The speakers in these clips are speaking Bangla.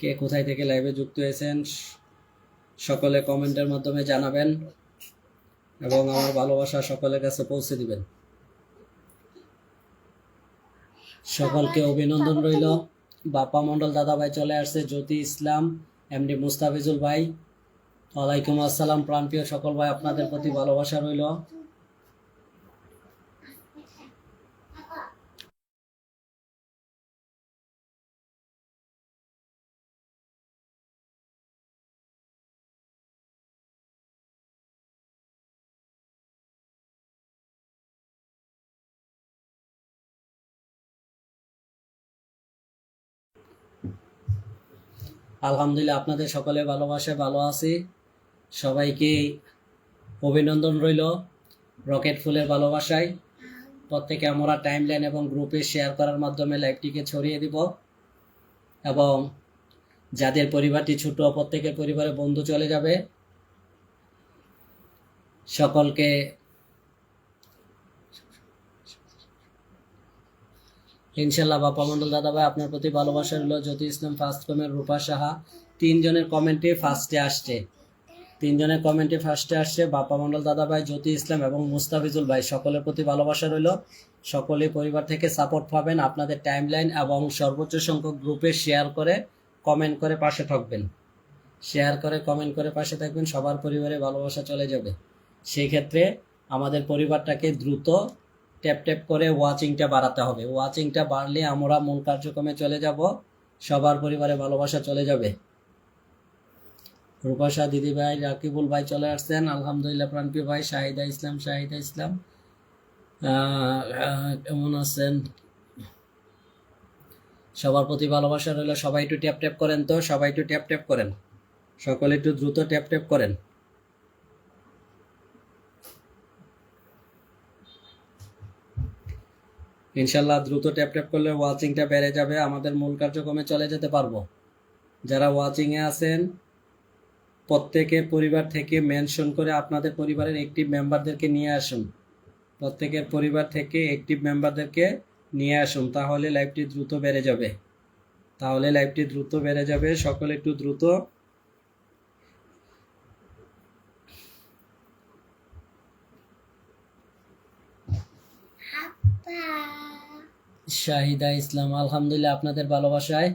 কে কোথায় থেকে লাইভে যুক্ত হয়েছেন সকলে কমেন্টের মাধ্যমে জানাবেন এবং আমার ভালোবাসা সকলের কাছে পৌঁছে দিবেন। সকলকে অভিনন্দন রইল। বাপ্পা মন্ডল দাদা ভাই চলে আসছে, জ্যোতি ইসলাম, এমডি মুস্তাফিজুল ভাই, ওয়ালাইকুম আসসালাম। প্রাণপ্রিয় সকল ভাই, আপনাদের প্রতি ভালোবাসা রইল। আলহামদুলিল্লাহ, আপনাদের সকলের ভালোবাসায় ভালো আছি। সবাইকে অভিনন্দন রইল রকেট ফুলের ভালোবাসায়। প্রত্যেকে আমরা টাইমলাইন এবং গ্রুপে শেয়ার করার মাধ্যমে লাইভটিকে ছড়িয়ে দিব এবং যাদের পরিবারটি ছোট প্রত্যেকের পরিবারে বন্ধু চলে যাবে। সকলকে ইনশাল্লাহ। বাপ্পা মন্ডল দাদা ভাই আপনার প্রতি ভালোবাসা রইল। জ্যোতি ইসলাম, ফার্স্ট কমেন্ট রূপা সাহা, তিনজনের কমেন্টে ফার্স্টে আসছে। বাপ্পা মন্ডল দাদা ভাই, জ্যোতি ইসলাম এবং মুস্তাফিজুল ভাই, সকলের প্রতি ভালোবাসা রইল। সকলে পরিবার থেকে সাপোর্ট পাবেন। আপনাদের টাইমলাইন এবং সর্বোচ্চ সংখ্যক গ্রুপে শেয়ার করে কমেন্ট করে পাশে থাকবেন। সবার পরিবারে ভালোবাসা চলে যাবে। সেই ক্ষেত্রে আমাদের পরিবারটাকে দ্রুত ট্যাপ করে ওয়াচিংটা বাড়াতে হবে। ওয়াচিংটা বাড়লে আমরা মূল কার্যক্রমে চলে যাব, সবার পরিবারে ভালোবাসা চলে যাবে। রূপাশা দিদি ভাই, রাকিবুল ভাই চলে আসছেন, আলহামদুলিল্লাহ। প্রাণপ্রিয় ভাই শাহিদা ইসলাম কেমন আছেন? সবার প্রতি ভালোবাসা রইল। সবাই একটু ট্যাপ করেন তো, সকলে একটু দ্রুত ট্যাপ করেন। ইনশাল্লাহ দ্রুত ট্যাপ করলে ওয়াচিংটা বেড়ে যাবে, আমাদের মূল কার্যক্রমে চলে যেতে পারবো। যারা ওয়াচিংয়ে আছেন প্রত্যেকের পরিবার থেকে মেনশন করে আপনাদের পরিবারের অ্যাক্টিভ মেম্বারদেরকে নিয়ে আসুন। তাহলে লাইভটি দ্রুত বেড়ে যাবে। সকলে একটু দ্রুত। শাহিদা ইসলাম, আলহামদুলিল্লাহ, আপনাদের ভালোবাসায়,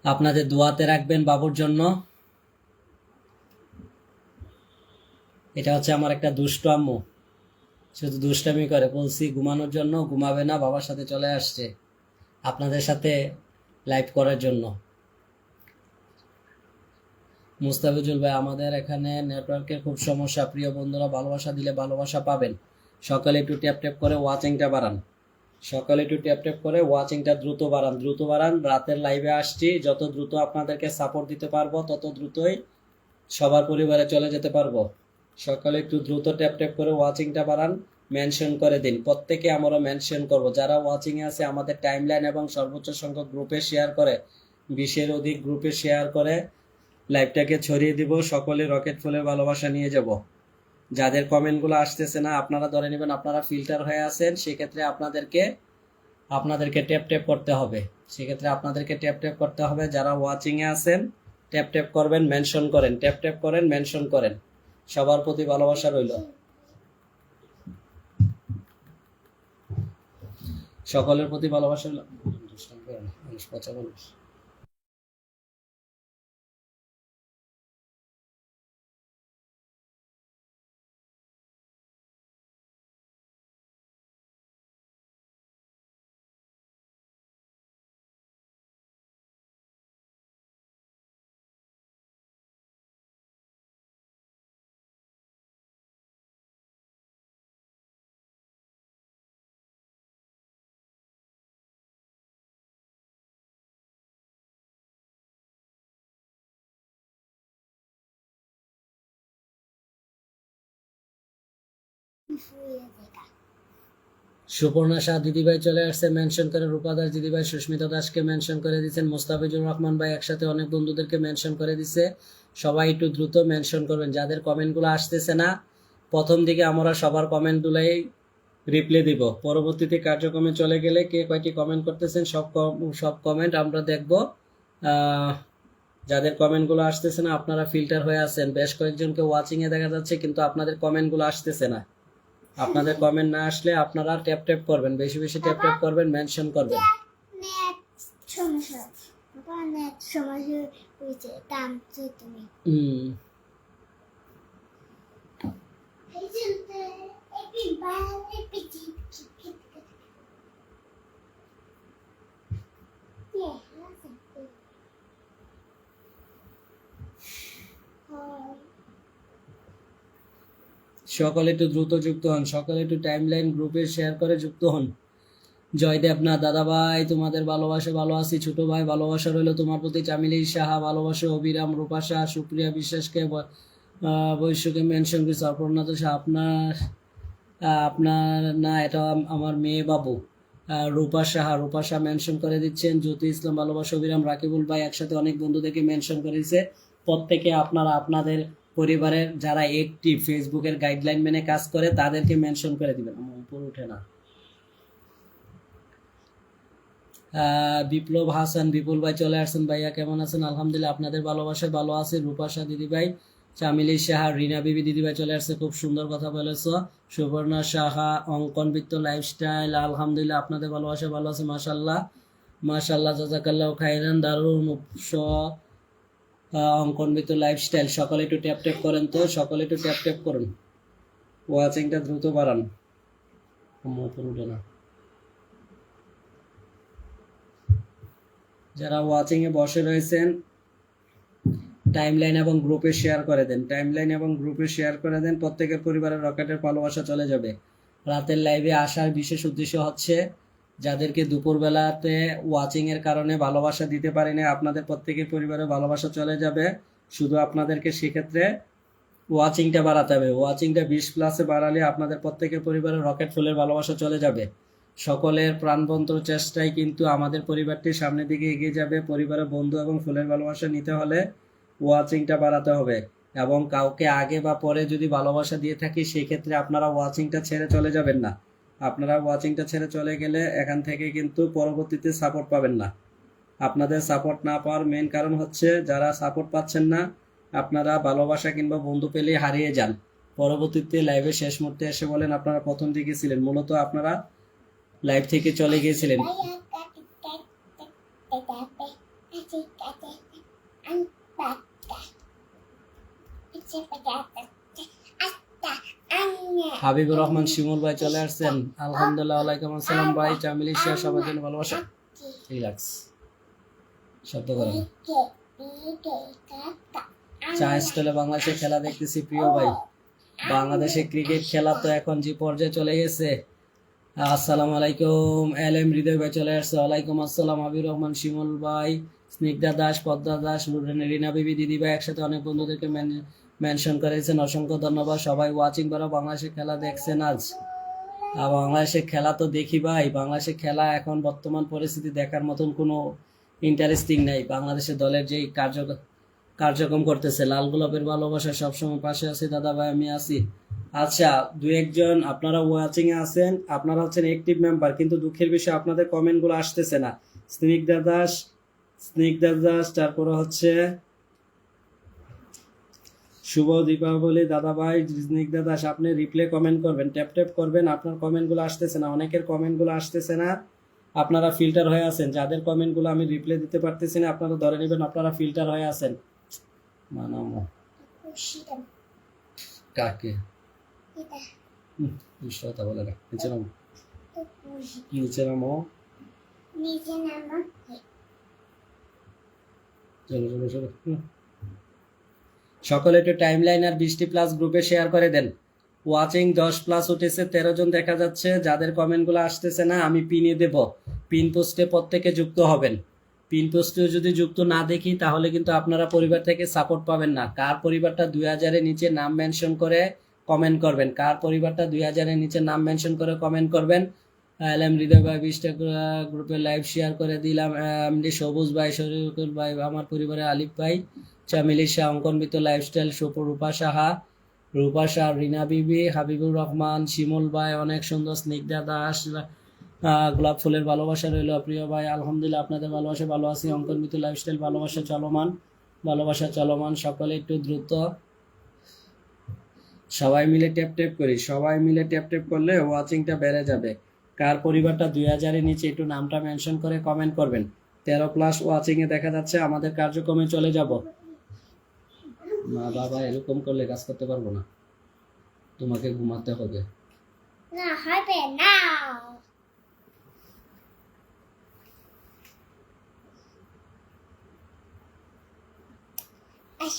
আপনাদের দোয়াতে রাখবেন বাবুর জন্য। এটা হচ্ছে আমার একটা দুষ্ট আম্মু, শুধু দুষ্টামি করে। বলছি ঘুমানোর জন্য, ঘুমাবে না, বাবার সাথে চলে আসছে আপনাদের সাথে লাইভ করার জন্য। মুস্তাফিজুল ভাই, আমাদের এখানে নেটওয়ার্কের খুব সমস্যা। প্রিয় বন্ধুরা, ভালোবাসা দিলে ভালোবাসা পাবেন। সকালে একটু ট্যাপ করে ওয়াচিংটা বাড়ান। দ্রুত বাড়ান। রাতের লাইভে আসছি, যত দ্রুত আপনাদেরকে সাপোর্ট দিতে পারবো তত দ্রুতই সবার পরিবারে চলে যেতে পারবো। সকালে একটু দ্রুত ট্যাপ করে ওয়াচিংটা বাড়ান, মেনশন করে দিন। প্রত্যেকে আমরা মেনশন করব। যারা ওয়াচিংয়ে আছে আমাদের টাইমলাইন এবং সর্বোচ্চ সংখ্যক গ্রুপে শেয়ার করে, 20-এর অধিক গ্রুপে শেয়ার করে লাইভটাকে ছড়িয়ে দিব। সকলে রকেট ফুলের ভালোবাসা নিয়ে যাব। যাদের কমেন্টগুলো আসতেছে না আপনারা ধরে নেবেন আপনারা ফিল্টার হয়ে আছেন, সেক্ষেত্রে আপনাদেরকে ট্যাপ করতে হবে। যারা ওয়াচিংয়ে আছেন ট্যাপ করবেন, মেনশন করেন। সবার প্রতি ভালোবাসা রইল। সকলের প্রতি ভালোবাসা রইল। সুপর্ণা শাহ দিদিভাই চলে আসছে, মেনশন করে। রূপা দাস দিদিভাই, সুস্মিতা দাসকে মেনশন করে দিচ্ছেন। মুস্তাফিজুর রহমান ভাই একসাথে অনেক বন্ধুদেরকে মেনশন করে দিচ্ছে। সবাই একটু দ্রুত মেনশন করবেন। যাদের কমেন্টগুলো আসতেছে না, প্রথম দিকে আমরা সবার কমেন্টগুলাই রিপ্লাই দিব। পরবর্তীতে কার্যক্রমে চলে গেলে কে কয়টি কমেন্ট করতেছেন সব কমেন্ট আমরা দেখব আহ, যাদের কমেন্টগুলো আসতেছে না আপনারা ফিল্টার হয়ে আছেন। বেশ কয়েকজনকে ওয়াচিং এ দেখা যাচ্ছে কিন্তু আপনাদের কমেন্টগুলো আসতেছে না। আপনাদের কমেন্ট না আসলে আপনারা ট্যাপ ট্যাপ করবেন, বেশি বেশি ট্যাপ ট্যাপ করবেন, মেনশন করবেন। নেট সমস্যা বাবা, নেট সমস্যা হয়েছে টানছো তুমি। হুম, এই যে একটি বাইরে পিছি সকলে একটু দ্রুত যুক্ত হন, সকলে একটু টাইমলাইন গ্রুপে শেয়ার করে যুক্ত হন। জয়দেব না দাদা ভাই তোমাদের ভালোবাসা ভালো আছি, ছোট ভাই ভালোবাসা রইলো তোমার প্রতি, চামিলি সাহা ভালোবাসা, অবিরাম, রূপা শাহ, সুপ্রিয়া বিশ্বাসকে বৈশ্যকে মেনশন করেছে, অপর্ণা তো শাহ, আপনার না এটা আমার মেয়ে বাবু। রূপা সাহা, রূপা শাহ মেনশন করে দিচ্ছেন। জ্যোতি ইসলাম ভালোবাসা, অবিরাম, রাকিবুল ভাই একসাথে অনেক বন্ধুদেরকে মেনশন করেছে। প্রত্যেকে আপনারা আপনাদের পরিবারের যারা একটি ফেসবুকের গাইডলাইন মেনে কাজ করে তাদেরকে মেনশন করে দিবেন। আমার উপর উঠে না। বিপ্লব হাসান, বিপুল ভাই চলে আসছেন। ভাইয়া কেমন আছেন? আলহামদুলিল্লাহ, আপনাদের ভালোবাসায় ভালো আছে। রূপাশা দিদি ভাই, চামিলি সাহা, রিনা বিবি দিদি ভাই চলে আসছে, খুব সুন্দর কথা বলেছ। সুবর্ণা সাহা, অঙ্কন বৃত্ত লাইফস্টাইল, আলহামদুলিল্লাহ আপনাদের ভালোবাসায় ভালো আছে। মাশাল্লাহ মাশাল্লাহ, জাজাকাল্লাহ খাইরান, দারুন অঙ্কন বৃত্ত লাইফস্টাইল। সকলে একটু ট্যাপ ট্যাপ করেন তো, সকলে একটু ট্যাপ ট্যাপ করুন, ওয়াচিংটা দ্রুত বাড়ান। আমার উপর উঠে না। যারা ওয়াচিং এ বসে রয়েছেন টাইমলাইন এবং গ্রুপে শেয়ার করে দেন, টাইমলাইন এবং গ্রুপে শেয়ার করে দেন, প্রত্যেকের পরিবারের রকেটের ভালোবাসা চলে যাবে। রাতের লাইভে আসার বিশেষ উদ্দেশ্য হচ্ছে যাদেরকে দুপুরবেলাতে ওয়াচিং এর কারণে ভালোবাসা দিতে পারি না, আপনাদের প্রত্যেকের পরিবারে ভালোবাসা চলে যাবে। শুধু আপনাদেরকে সেক্ষেত্রে ওয়াচিংটা বাড়াতে হবে। ওয়াচিংটা 20+ বাড়ালে আপনাদের প্রত্যেকের পরিবারের রকেট ফুলের ভালোবাসা চলে যাবে। সকলের প্রাণবন্ত চেষ্টায় কিন্তু আমাদের পরিবারটি সামনের দিকে এগিয়ে যাবে। পরিবারের বন্ধু এবং ফুলের ভালোবাসা নিতে হলে ওয়াচিংটা বাড়াতে হবে। এবং কাউকে আগে বা পরে যদি ভালোবাসা দিয়ে থাকি সেই ক্ষেত্রে আপনারা ওয়াচিংটা ছেড়ে চলে যাবেন না। আপনারা ওয়াচিংটা ছেড়ে চলে গেলে এখান থেকে কিন্তু পরবর্তীতে সাপোর্ট পাবেন না। আপনাদের সাপোর্ট না পাওয়ার মেন কারণ হচ্ছে যারা সাপোর্ট পাচ্ছেন না, আপনারা ভালোবাসা কিংবা বন্ধু পেলে হারিয়ে যান। পরবর্তীতে লাইভে শেষ মুহূর্তে এসে বলেন আপনারা প্রথম দিকে ছিলেন, মূলত আপনারা লাইভ থেকে চলে গিয়েছিলেন। হাবিবুর রহমান শিমুল ভাই চলে আসছেন, আলহামদুলিল্লাহ। ওয়ালাইকুম আসসালাম ভাই, চামিলি শেয়ার সবার জন্য ভালোবাসা। রিল্যাক্স, শব্দ করেন। চা স্টলে বাংলাদেশের খেলা দেখতেছি প্রিয় ভাই। বাংলাদেশে ক্রিকেট খেলা তো এখন যে পর্যায়ে চলে গেছে। আসসালামু আলাইকুম, এম হৃদয় ভাই চলে আসছে। ওয়ালাইকুম আসসালাম। হাবিবুর রহমান শিমুল ভাই, স্নিগ্ধা দাস, পদ্মা দাস, রিনা বিবি দিদি ভাই একসাথে অনেক বন্ধুদেরকে মেনশন করেছেন, অসংখ্য ধন্যবাদ। সবাই ওয়াচিং করা বাংলাদেশের খেলা দেখছেন আজ। আর বাংলাদেশের খেলা তো দেখি ভাই, বাংলাদেশের খেলা এখন বর্তমান পরিস্থিতি দেখার মতন কোনো ইন্টারেস্টিং নাই। বাংলাদেশের দলের যেই কার্যক্রম করতেছে, লাল গোলাপের ভালোবাসা সবসময় পাশে আছে দাদা ভাই, আমি আছি। আচ্ছা, দু একজন আপনারা ওয়াচিং এ আছেন, আপনারা হচ্ছেন অ্যাক্টিভ মেম্বার, কিন্তু দুঃখের বিষয় আপনাদের কমেন্ট গুলো আসতেছে না। স্নিগ্ধা দাস, তারপরে হচ্ছে শুভ দীপাবলি দাদা ভাই। স্নিগ্ধা দাস, আপনি রিপ্লে কমেন্ট করবেন, ট্যাপ ট্যাপ করবেন, আপনার কমেন্ট গুলো আসতেছে না, অনেকের কমেন্ট গুলো আসতেছে না। আপনারা ফিল্টার হয়ে আছেন, যাদের কমেন্ট গুলো আমি রিপ্লে দিতে পারতেছি না আপনারা ধরে নেবেন আপনারা ফিল্টার হয়ে আছেন। মানামো কাকে কথা বলে না, নিচে নামো, নিচে নামো, চলো চলো চলো। সকলে একটু টাইমলাইন আর 20+ গ্রুপে শেয়ার করে দেন। ওয়াচিং 10+ উঠেছে, 13 জন দেখা যাচ্ছে। যাদের কমেন্ট গুলো আসতেছে না আমি পিনে দেব, পিন পোস্টে প্রত্যেকে যুক্ত হবেন। পিন পোস্টে যদি যুক্ত না দেখি তাহলে কিন্তু আপনারা পরিবার থেকে সাপোর্ট পাবেন না। কার পরিবারটা 2000-এর নিচে নাম মেনশন করে কমেন্ট করবেন, কার পরিবারটা 2000-এর নিচে নাম মেনশন করে কমেন্ট করবেন। এম হৃদয় ভাই 20টা গ্রুপে লাইভ শেয়ার করে দিলাম। এমডি সবুজ ভাই, শরীফুল ভাই, আমার পরিবারে আলিফ ভাই, চামিলি শাহ, অঙ্কনবিত লাইফস্টাইল, রূপা সাহা, রিনা বিবি, হাবিবুর রহমান, শিমুল ভাই অনেক সুন্দর, স্নিগ্ধা দাস, গোলাপ ফুলের ভালোবাসা রইল প্রিয় ভাই, আলহামদুলিল্লাহ আপনাদের ভালোবাসা ভালো আছি। অঙ্কন মিতু লাইফস্টাইল ভালোবাসা চলমান, সকলে একটু দ্রুত সবাই মিলে ট্যাপ ট্যাপ করি, সবাই মিলে ট্যাপ ট্যাপ করলে ওয়াচিংটা বেড়ে যাবে। কার পরিবারটা 2000-এর নিচে একটু নামটা মেনশন করে কমেন্ট করবেন। 13+ ওয়াচিং এ দেখা যাচ্ছে, আমাদের কার্যক্রমে চলে যাব। মা বাবা এরকম করলে কাজ করতে পারবো না, তোমাকে ঘুমাতে হবে। না হবে না।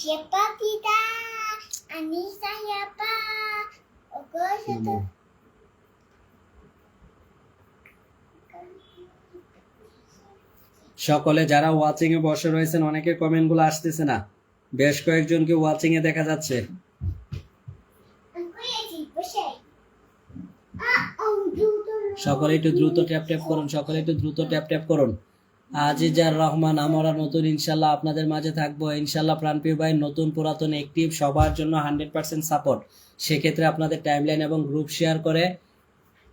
Siapa tidak? Anissa siapa? Oke, satu. সকলে যারা ওয়াচিং এ বসে রয়েছেন, অনেকের কমেন্ট গুলো আসতেছে না, বেশ কয়েকজনকে ওয়াচিং এ দেখা যাচ্ছে। Aku ya sih, besar. সকলে একটু দ্রুত ট্যাপ ট্যাপ করুন, সকলে একটু দ্রুত ট্যাপ ট্যাপ করুন। আজিজার রহমান, আমরা নতুন ইনশাল্লাহ আপনাদের মাঝে থাকবো ইনশাল্লাহ। প্রাণপ্রিয় ভাই, নতুন পুরাতন অ্যাক্টিভ সবার জন্য 100% সাপোর্ট। সেক্ষেত্রে আপনাদের টাইমলাইন এবং গ্রুপ শেয়ার করে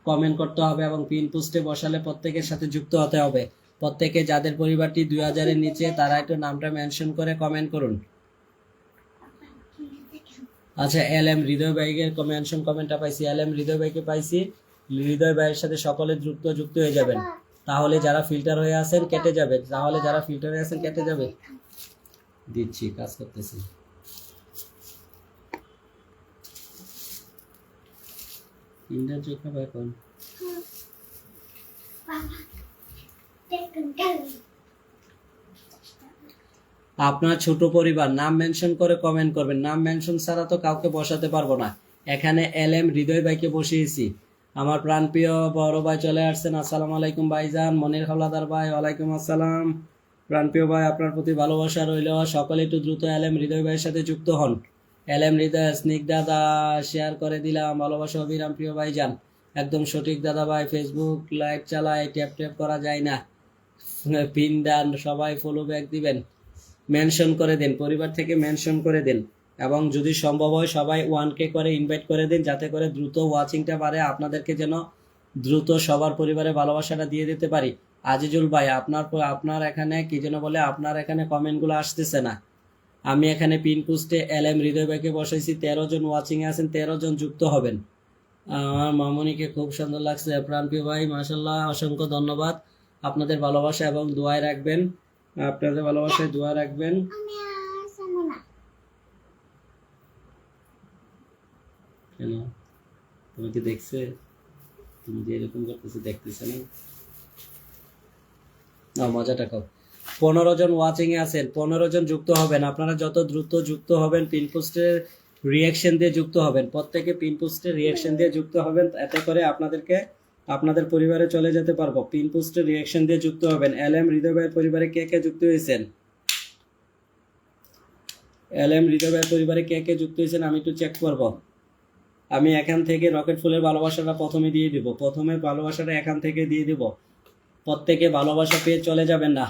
কমেন্ট করতে হবে এবং পিন পোস্টে বসালে প্রত্যেকের সাথে যুক্ত হতে হবে। প্রত্যেকে যাদের পরিবারটি 2000-এর নিচে তারা একটু নামটা মেনশন করে কমেন্ট করুন। আচ্ছা, LM হৃদয় ভাইয়ের মেনশন কমেন্টটা পাইছি, LM হৃদয় ভাইকে পাইছি। হৃদয় ভাইয়ের সাথে সকলে দ্রুত যুক্ত হয়ে যাবেন, তাহলে যারা ফিল্টার হয়ে আছেন কেটে যাবে, তাহলে যারা ফিল্টার হয়ে আছেন কেটে যাবে। দিচ্ছি, কাজ করতেছি। ইন্ডিয়ান চোখ না এখন আপনার ছোট পরিবার নাম মেনশন করে কমেন্ট করবেন, নাম মেনশন ছাড়া তো কাউকে বসাতে পারবো না। এখানে LM হৃদয় ভাইকে বসিয়েছি, আমার প্রাণপ্রিয় বড় ভাই চলে আসছেন। আসসালামু আলাইকুম ভাইজান। মনির হাওলাদার ভাই, ওয়ালাইকুম আসসালাম। প্রাণপ্রিয় ভাই, আপনার প্রতি ভালোবাসা রইল। সকলে একটু দ্রুত LM হৃদয় ভাইয়ের সাথে যুক্ত হন। LM হৃদয় স্নিগ্ধা দাদা শেয়ার করে দিলাম, ভালোবাসা অবিরাম প্রিয় ভাইজান। একদম সঠিক দাদা ভাই, ফেসবুক লাইভ চালায়, ট্যাপ ট্যাপ করা যায় না, পিন দেন, সবাই ফলো ব্যাক দিবেন, মেনশন করে দিন, পরিবার থেকে মেনশন করে দিন, এবং যদি সম্ভব হয় সবাই 1K করে ইনভাইট করে দিন, যাতে করে দ্রুত ওয়াচিংটা বাড়ে, আপনাদেরকে যেন দ্রুত সবার পরিবারে ভালোবাসাটা দিয়ে দিতে পারি। আজিজুল ভাই, আপনার এখানে কি যেন বলে, আপনার এখানে কমেন্টগুলো আসতেছে না। আমি এখানে পিন পোস্টে LM হৃদয় ভাইকে বসাইছি, 13 জন ওয়াচিং এ আছেন, 13 জন যুক্ত হবেন। আমার মামনিকে খুব সুন্দর লাগছে। প্রাণপ্রিয় ভাই, মাশাআল্লাহ, অসংখ্য ধন্যবাদ। আপনাদের ভালোবাসা এবং দোয়ায় রাখবেন, আপনাদের ভালোবাসায় দোয়া রাখবেন। কেন, তুমি কি দেখছে? তুমি যে এরকম করতেছে দেখতেছে না, মজাটা খাও। 15 জন ওয়াচিং এ আছেন, 15 জন যুক্ত হবেন। আপনারা যত দ্রুত যুক্ত হবেন, পিন পোস্টের রিয়াকশন দিয়ে যুক্ত হবেন, প্রত্যেকে পিন পোস্টের রিয়াকশন দিয়ে যুক্ত হবেন, এতে করে আপনাদেরকে আপনাদের পরিবারে চলে যেতে পারবো। পিন পোস্টের রিয়াকশন দিয়ে যুক্ত হবেন। LM হৃদয় ভাইয়ের পরিবারে কে কে যুক্ত হয়েছেন? LM হৃদয় ভাইয়ের পরিবারে কে কে যুক্ত হয়েছেন আমি একটু চেক করব। আমি এখান থেকে রকেট ফুলের ভালোবাসাটা প্রথমে দিয়ে দিব, প্রথমে ভালোবাসাটা এখান থেকে দিয়ে দিব। প্রত্যেকে ভালোবাসা পেয়ে চলে যাবেন না।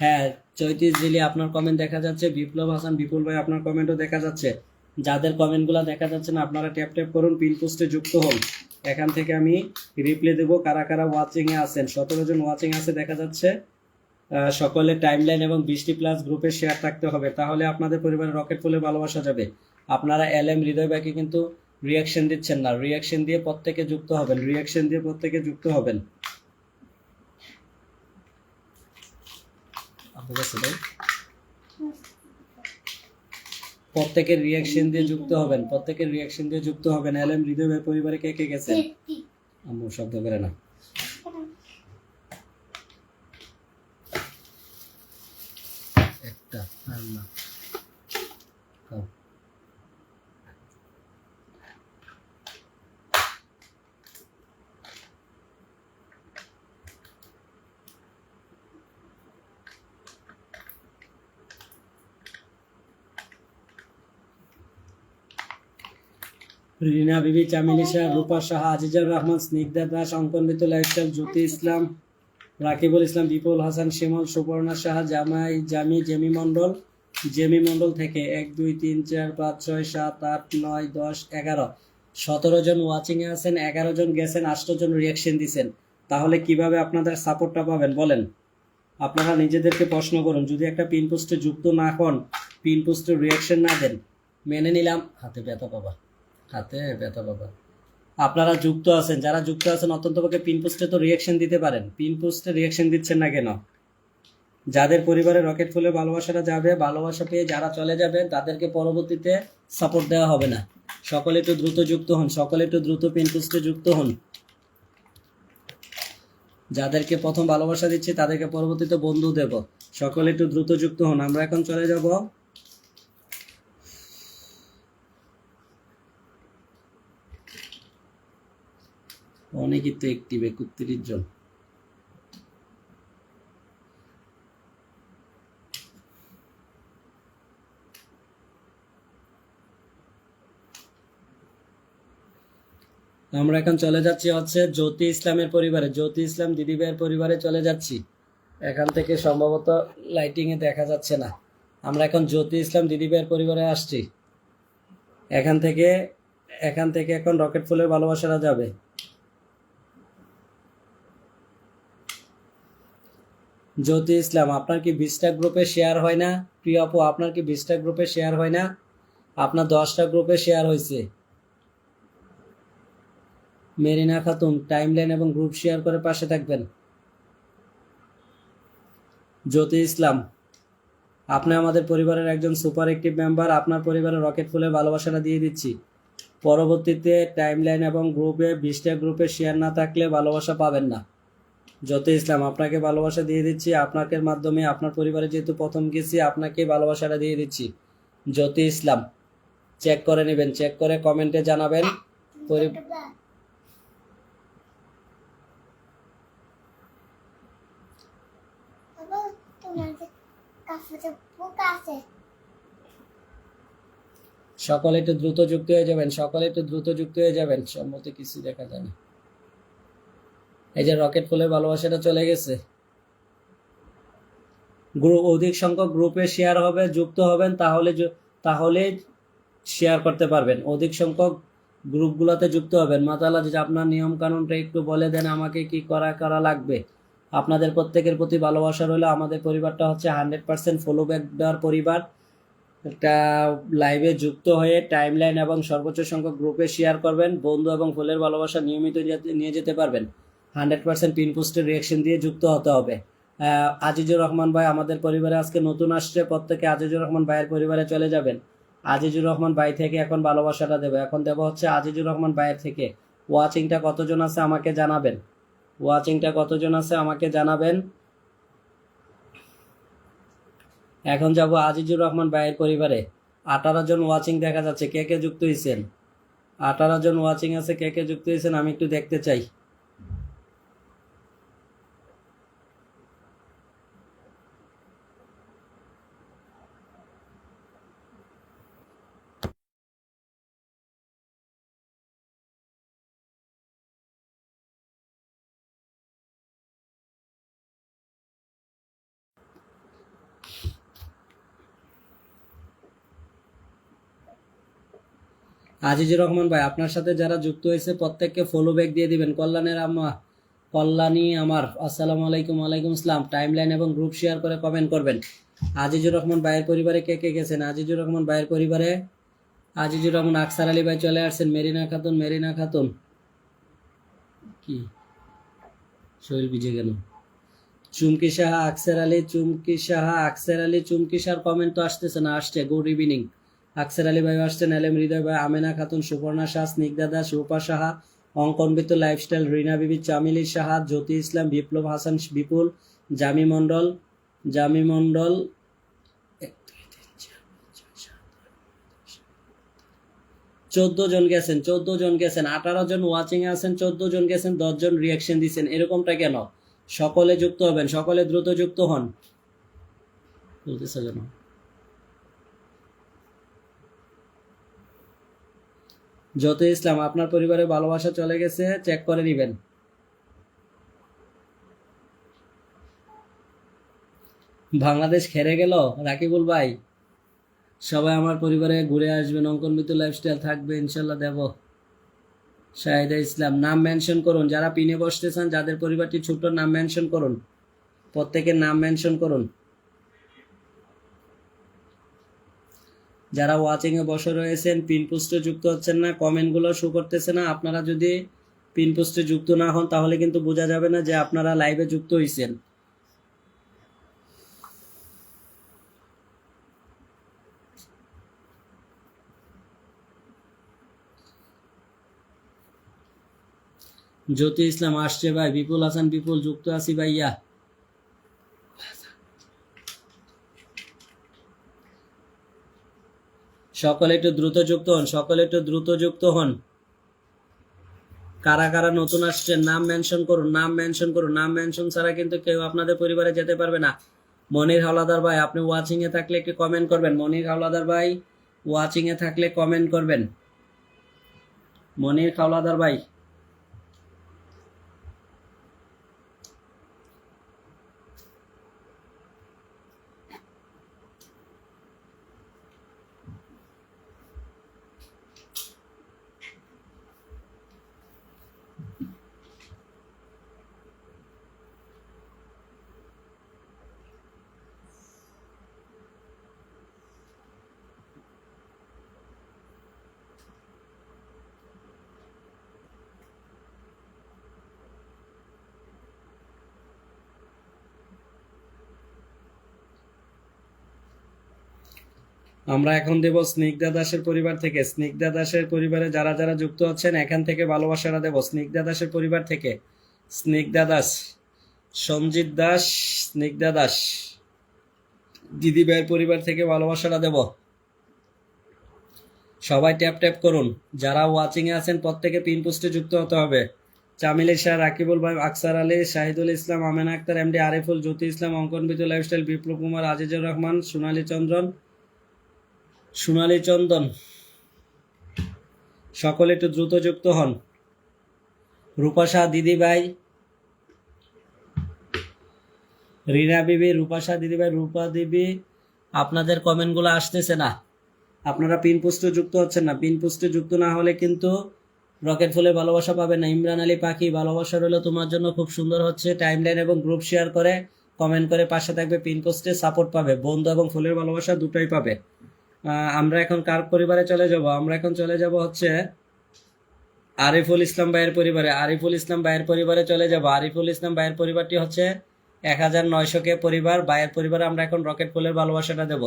হ্যাঁ, চৈতিশ দিলি আপনার কমেন্ট দেখা যাচ্ছে। বিপ্লব হাসান, বিপুল ভাই আপনার কমেন্টও দেখা যাচ্ছে। যাদের কমেন্টগুলো দেখা যাচ্ছে না, আপনারা ট্যাপ ট্যাপ করুন, পিন পোস্টে যুক্ত হন। এখান থেকে আমি রিপ্লে দেবো কারা কারা ওয়াচিং এ আছেন। 17 জন ওয়াচিং আছে দেখা যাচ্ছে। সকলে টাইমলাইন এবং 20+ গ্রুপে শেয়ার থাকতে হবে, তাহলে আপনাদের পরিবারে রকেট ফুলের ভালোবাসা যাবে। আপনারা LM হৃদয় ভাইকে কিন্তু রিয়াকশন দিচ্ছেন না, রিয়াকশন দিয়ে প্রত্যেকে যুক্ত হবেন, রিয়াকশন দিয়ে প্রত্যেকে যুক্ত হবেন। প্রত্যেকের রিয়াকশন দিয়ে যুক্ত হবেন, প্রত্যেকের রিয়াকশন দিয়ে যুক্ত হবেন। LM হৃদয় ভাই পরিবারে কে কে গেছেন? আম্মু শব্দ করে না। একটা আর না, খাও। রিনা বিবি, চামিলি শাহ, রূপা শাহ, আজিজুর রহমান, স্নিগ্ধা দাস, অঙ্কন মিতু লাইফস্টাইল, জ্যোতি ইসলাম, রাকিবুল ইসলাম, বিপুল হাসান, শিমল, সুপর্ণা শাহ, জেমি মন্ডল থেকে 1 2 3 4 5 6 7 8 9 10 11 17 জন ওয়াচিং এ আছেন, 11 জন গেছেন, 8 জন রিয়াকশন দিয়েছেন। তাহলে কিভাবে আপনাদের সাপোর্টটা পাবেন বলেন? আপনারা নিজেদেরকে প্রশ্ন করুন। যদি একটা পিন পোস্টে যুক্ত না হন, পিন পোস্টে রিয়াকশন না দেন, মেনে নিলাম হাতে ব্যথা পাবা, হাতে ব্যথা পাবা। আপনারা যুক্ত আছেন, যারা যুক্ত আছেন অত্যন্তপক্ষে পিন পোস্টে তো রিয়াকশন দিতে পারেন। পিন পোস্টে রিয়াকশন দিচ্ছেন না কেন? যাদের পরিবারে রকেট ফুলের ভালোবাসাটা যাবে, ভালোবাসা পেয়ে যারা চলে যাবে তাদেরকে পরবর্তীতে সাপোর্ট দেওয়া হবে না। সকলে একটু দ্রুত যুক্ত হন, সকলে একটু দ্রুত পিন পোস্টে যুক্ত হন। যাদেরকে প্রথম ভালোবাসা দিচ্ছি তাদেরকে পরবর্তীতে বন্ধু দেব। সকলে একটু দ্রুত যুক্ত হন। আমরা এখন চলে যাব অনেকই তো অ্যাক্টিভ 31 জন। আমরা এখন চলে যাচ্ছি হচ্ছে জ্যোতি ইসলামের পরিবারে, জ্যোতি ইসলাম দিদিভাইয়ের পরিবারে চলে যাচ্ছি। এখান থেকে সম্ভবত লাইটিং এ দেখা যাচ্ছে না। আমরা এখন জ্যোতি ইসলাম দিদিভাইয়ের পরিবারে আসছি। এখান থেকে এখন রকেট ফুলের ভালোবাসাটা যাবে। জ্যোতি ইসলাম, আপনার কি 20টা গ্রুপে শেয়ার হয় না? প্রিয় আপু, আপনার কি 20টা গ্রুপে শেয়ার হয় না? আপনার 10টা গ্রুপে শেয়ার হয়েছে। মেরিনা খাতুন, টাইমলাইন এবং গ্রুপ শেয়ার করে পাশে থাকবেন। জ্যোতি ইসলাম, আপনি আমাদের পরিবারের একজন সুপার অ্যাক্টিভ মেম্বার। আপনার পরিবারের রকেট ফুলের ভালোবাসাটা দিয়ে দিচ্ছি। পরবর্তীতে টাইমলাইন এবং গ্রুপে 20টা গ্রুপে শেয়ার না থাকলে ভালোবাসা পাবেন না। জ্যোতি ইসলাম, আপনাকে ভালোবাসা দিয়ে দিচ্ছি। আপনাকে মাধ্যমে আপনার পরিবারে যেহেতু প্রথম গেছি, আপনাকে ভালোবাসাটা দিয়ে দিচ্ছি। জ্যোতি ইসলাম, চেক করে নেবেন, চেক করে কমেন্টে জানাবেন। বাবা তোমার কাছে পোকা আছে। সকলে একটু দ্রুত যুক্ত হয়ে যাবেন, সকলে একটু দ্রুত যুক্ত হয়ে যাবেন। সম্মতি কিছু দেখা যায় না। এই যে রকেট ফুলের ভালোবাসাটা চলে গেছে। গ্রুপ অধিক সংখ্যক গ্রুপে শেয়ার হবে, যুক্ত হবেন, তাহলে শেয়ার করতে পারবেন। অধিক সংখ্যক গ্রুপগুলোতে যুক্ত হবেন। মাতালা যে আপনার নিয়ম কানুনটা একটু বলে দেন আমাকে, কি করা লাগবে। আপনাদের প্রত্যেকের প্রতি ভালোবাসা রইল। আমাদের পরিবারটা হচ্ছে 100% ফলো ব্যাক দেওয়ার পরিবার। একটা লাইভে যুক্ত হয়ে টাইমলাইন এবং সর্বোচ্চ সংখ্যক গ্রুপে শেয়ার করবেন। বন্ধু এবং ফুলের ভালোবাসা নিয়মিত নিয়ে যেতে পারবেন। 100% পিন পোস্টের রিয়াকশন দিয়ে যুক্ত হতে হবে। আজিজুর রহমান ভাই আমাদের পরিবারে আজকে নতুন আসছে। প্রত্যেকে আজিজুর রহমান ভাইয়ের পরিবারে চলে যাবেন। আজিজুর রহমান ভাই থেকে এখন ভালোবাসাটা দেবো। এখন দেবো হচ্ছে আজিজুর রহমান ভাইয়ের থেকে। ওয়াচিংটা কতজন আছে আমাকে জানাবেন। ওয়াচিংটা কতজন আছে আমাকে জানাবেন। এখন যাব আজিজুর রহমান ভাইয়ের পরিবারে। 18 জন ওয়াচিং দেখা যাচ্ছে। কে কে যুক্ত হয়েছেন? 18 জন ওয়াচিং আছে। কে কে যুক্ত হয়েছেন আমি একটু দেখতে চাই। আজিজুর রহমান ভাই, আপনার সাথে যারা যুক্ত হয়েছে প্রত্যেককে ফলো ব্যাক দিয়ে দিবেন। কল্যাণী আমার, আসসালামু আলাইকুম। ওয়ালাইকুম আসসালাম। টাইমলাইন এবং গ্রুপ শেয়ার করে কমেন্ট করবেন। আজিজুর রহমান ভাইয়ের পরিবারে কে কে গেছেন? আজিজুর রহমান ভাইয়ের পরিবারে আজিজুর রহমান, আকসার আলী ভাই চলে আসছেন। মেরিনা খাতুন কি শরীর ভিজে গেল। চুমকি সাহা, আকসার আলী, চুমকি সাহার কমেন্ট তো আসতেছে না। আসছে। Good evening. আকসার আলী ভাই আসছেন। এলএম হৃদয় ভাই, আমেনা খাতুন, সুপর্ণা শাহ, স্নিগ্ধা, শিল্পা সাহা, অঙ্কনবিত লাইফস্টাইল, রিনা বিবি, চামিলি সাহা, জ্যোতি ইসলাম, বিপ্লব হাসান, বিপুল, জামি মন্ডল 14 জন গেছেন। 18 জন ওয়াচিং আছেন, 14 জন গেছেন, 10 জন রিয়াকশন দিচ্ছেন। এরকমটা কেন? সকলে যুক্ত হবেন, সকলে দ্রুত যুক্ত হন। বলতেছে কেন? জ্যোতি ইসলাম, আপনার পরিবারে ভালোবাসা চলে গেছে, চেক করে নিবেন। বাংলাদেশ খেরে গেল রাকিবুল ভাই। সবাই আমার পরিবারে ঘুরে আসবেন। অঙ্কন মিতু লাইফস্টাইল থাকবে ইনশাল্লাহ, দেব। শাহিদা ইসলাম নাম মেনশন করুন, যারা পিনে বসতেছেন যাদের পরিবারটি ছোট নাম মেনশন করুন, প্রত্যেকের নাম মেনশন করুন। যারা ওয়াচিং এ বসে রয়েছেন পিন পোস্টে যুক্ত হচ্ছেন না, কমেন্ট গুলো শো করতেছে না, আপনারা যদি পিন পোস্টে যুক্ত না হন তাহলে কিন্তু বোঝা যাবে না যে আপনারা লাইভে যুক্ত হয়েছেন। জ্যোতি ইসলাম আসছে ভাই, বিপুল হাসান বিপুল যুক্ত আছি ভাইয়া। সকলে একটু দ্রুত যুক্ত হন, সকলে একটু দ্রুত যুক্ত হন। কারা কারা নতুন আসছেন নাম মেনশন করুন, নাম মেনশন করুন, নাম মেনশন ছাড়া কিন্তু কেউ আপনাদের পরিবারে যেতে পারবে না। মনির হাওলাদার ভাই আপনি ওয়াচিং এ থাকলে একটু কমেন্ট করবেন, মনির হাওলাদার ভাই ওয়াচিং এ থাকলে কমেন্ট করবেন, মনির হাওলাদার ভাই। আমরা এখন দেব স্নিগ্ধা দাসের পরিবার থেকে, স্নিগ্ধা দাসের পরিবারে যারা যারা যুক্ত হচ্ছেন এখান থেকে ভালোবাসাটা দেব। স্নিগ্ধা দাসের পরিবার থেকে স্নিগ্ধা দাস, সঞ্জিত দাস, স্নিগ্ধা দাস, দিদি ভাইয়ের পরিবার থেকে ভালোবাসাটা দেব। সবাই ট্যাপ ট্যাপ করুন, যারা ওয়াচিং এ আছেন প্রত্যেকে পিন পোস্টে যুক্ত হতে হবে। চামিল শাহ, রাকিবুল ভাই, আকসার আলী, শাহিদুল ইসলাম, আমেনা আক্তার, এমডি আরিফুল, জ্যোতি ইসলাম, অঙ্কন বিজু লাইফস্টাইল, বিপ্লব কুমার, আজিজুর রহমান, সোনালী চন্দন, সকলে একটু দ্রুত যুক্ত হন। রূপা শাহ দিদি ভাই, রিনা বিবি, রূপা শাহ দিদি ভাই, রূপা দেবী, আপনাদের কমেন্টগুলো আসতেছে না, আপনারা পিন পোস্টে যুক্ত হচ্ছেন না। পিন পোস্টে যুক্ত না হলে কিন্তু রকেট ফুলের ভালোবাসা পাবেন না। ইমরান আলী পাখি, ভালোবাসা রইলো তোমার জন্য, খুব সুন্দর হচ্ছে, টাইমলাইন এবং গ্রুপ শেয়ার করে কমেন্ট করে পাশে থাকবে, পিন পোস্টে সাপোর্ট পাবে, বন্ধু এবং ফুলের ভালোবাসা দুটোই পাবে। আমরা এখন কার পরিবারে চলে যাব? আমরা এখন চলে যাব হচ্ছে আরিফুল ইসলাম ভাইয়ের পরিবারে, আরিফুল ইসলাম ভাইয়ের পরিবারে চলে যাব। আরিফুল ইসলাম ভাইয়ের পরিবারটি হচ্ছে 1900 কে পরিবার, ভাইয়ের পরিবারে আমরা এখন রকেট ফুলের ভালোবাসাটা দেব।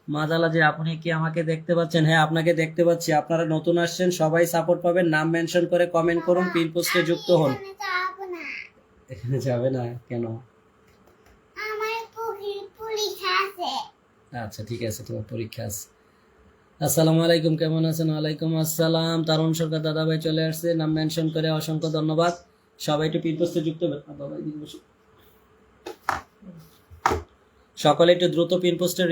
মাদালা যে আপনি কি আমাকে দেখতে পাচ্ছেন? হ্যাঁ আপনাকে দেখতে পাচ্ছি, আপনারা নতুন আসছেন, সবাই সাপোর্ট পাবেন, নাম মেনশন করে কমেন্ট করুন, পিন পোস্টে যুক্ত হন। এখানে যাবো না। এখানে যাবে না কেন? আমার পরীক্ষা আছে। আচ্ছা ঠিক আছে, তোমার পরীক্ষা আছে। আসসালামু আলাইকুম, কেমন আছেন? ওয়ালাইকুম আসসালাম। তারুণ সরকার দাদা ভাই চলে আসছে, নাম মেনশন করে অসংখ্য ধন্যবাদ। সবাই একটু পিন পোস্টে যুক্ত হবেন। বাবা এদিকে বসো। সকলে একটু দ্রুত পিন পোস্টে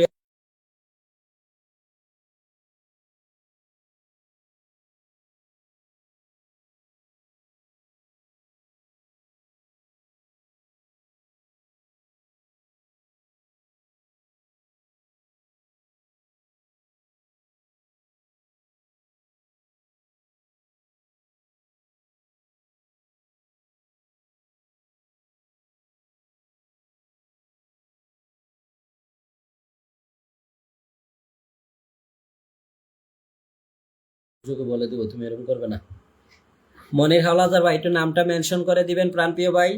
বলে দেবো, তুমি এরকম করবে না। মনির হাওলাদার ভাই একটু নামটা মেনশন করে দিবেন, প্রাণপ্রিয় ভাই।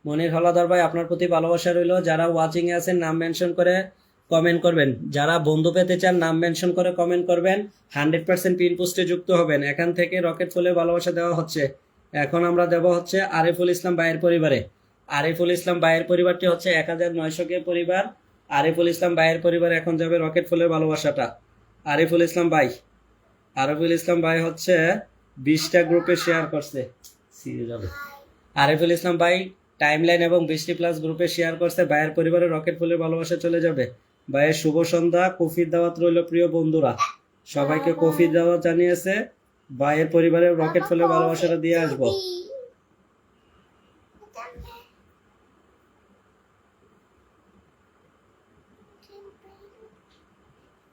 মনির হাওলাদার ভাই আপনার প্রতি ভালোবাসা রইল, যারা ওয়াচিং এ আছেন নাম মেনশন করে কমেন্ট করবেন, যারা বন্ধু পেতে চান নাম মেনশন করে কমেন্ট করবেন, 100% পিন পোস্টে যুক্ত হবেন। এখান থেকে রকেট ফুলের ভালোবাসা দেওয়া হচ্ছে। এখন আমরা দেব হচ্ছে আরিফুল ইসলাম ভাইয়ের পরিবারে। আরিফুল ইসলাম ভাইয়ের পরিবারটি হচ্ছে 1900 কে পরিবার, আরিফুল ইসলাম ভাইয়ের পরিবারে এখন যাবে রকেট ফুলের ভালোবাসাটা। আরিফুল ইসলাম ভাই, আরিফুল ইসলাম ভাই হচ্ছে 20টা গ্রুপে শেয়ার করছে। আরিফুল ইসলাম ভাই টাইমলাইন এবং 20+ গ্রুপে শেয়ার করছে, ভাইয়ের পরিবারে রকেট ফুলের ভালোবাসা চলে যাবে। ভাইয়ের শুভ সন্ধ্যা, কফির দাওয়াত রইল প্রিয় বন্ধুরা, সবাইকে কফির দাওয়াত জানিয়েছে, ভাইয়ের পরিবারে রকেট ফুলের ভালোবাসাটা দিয়ে আসবো।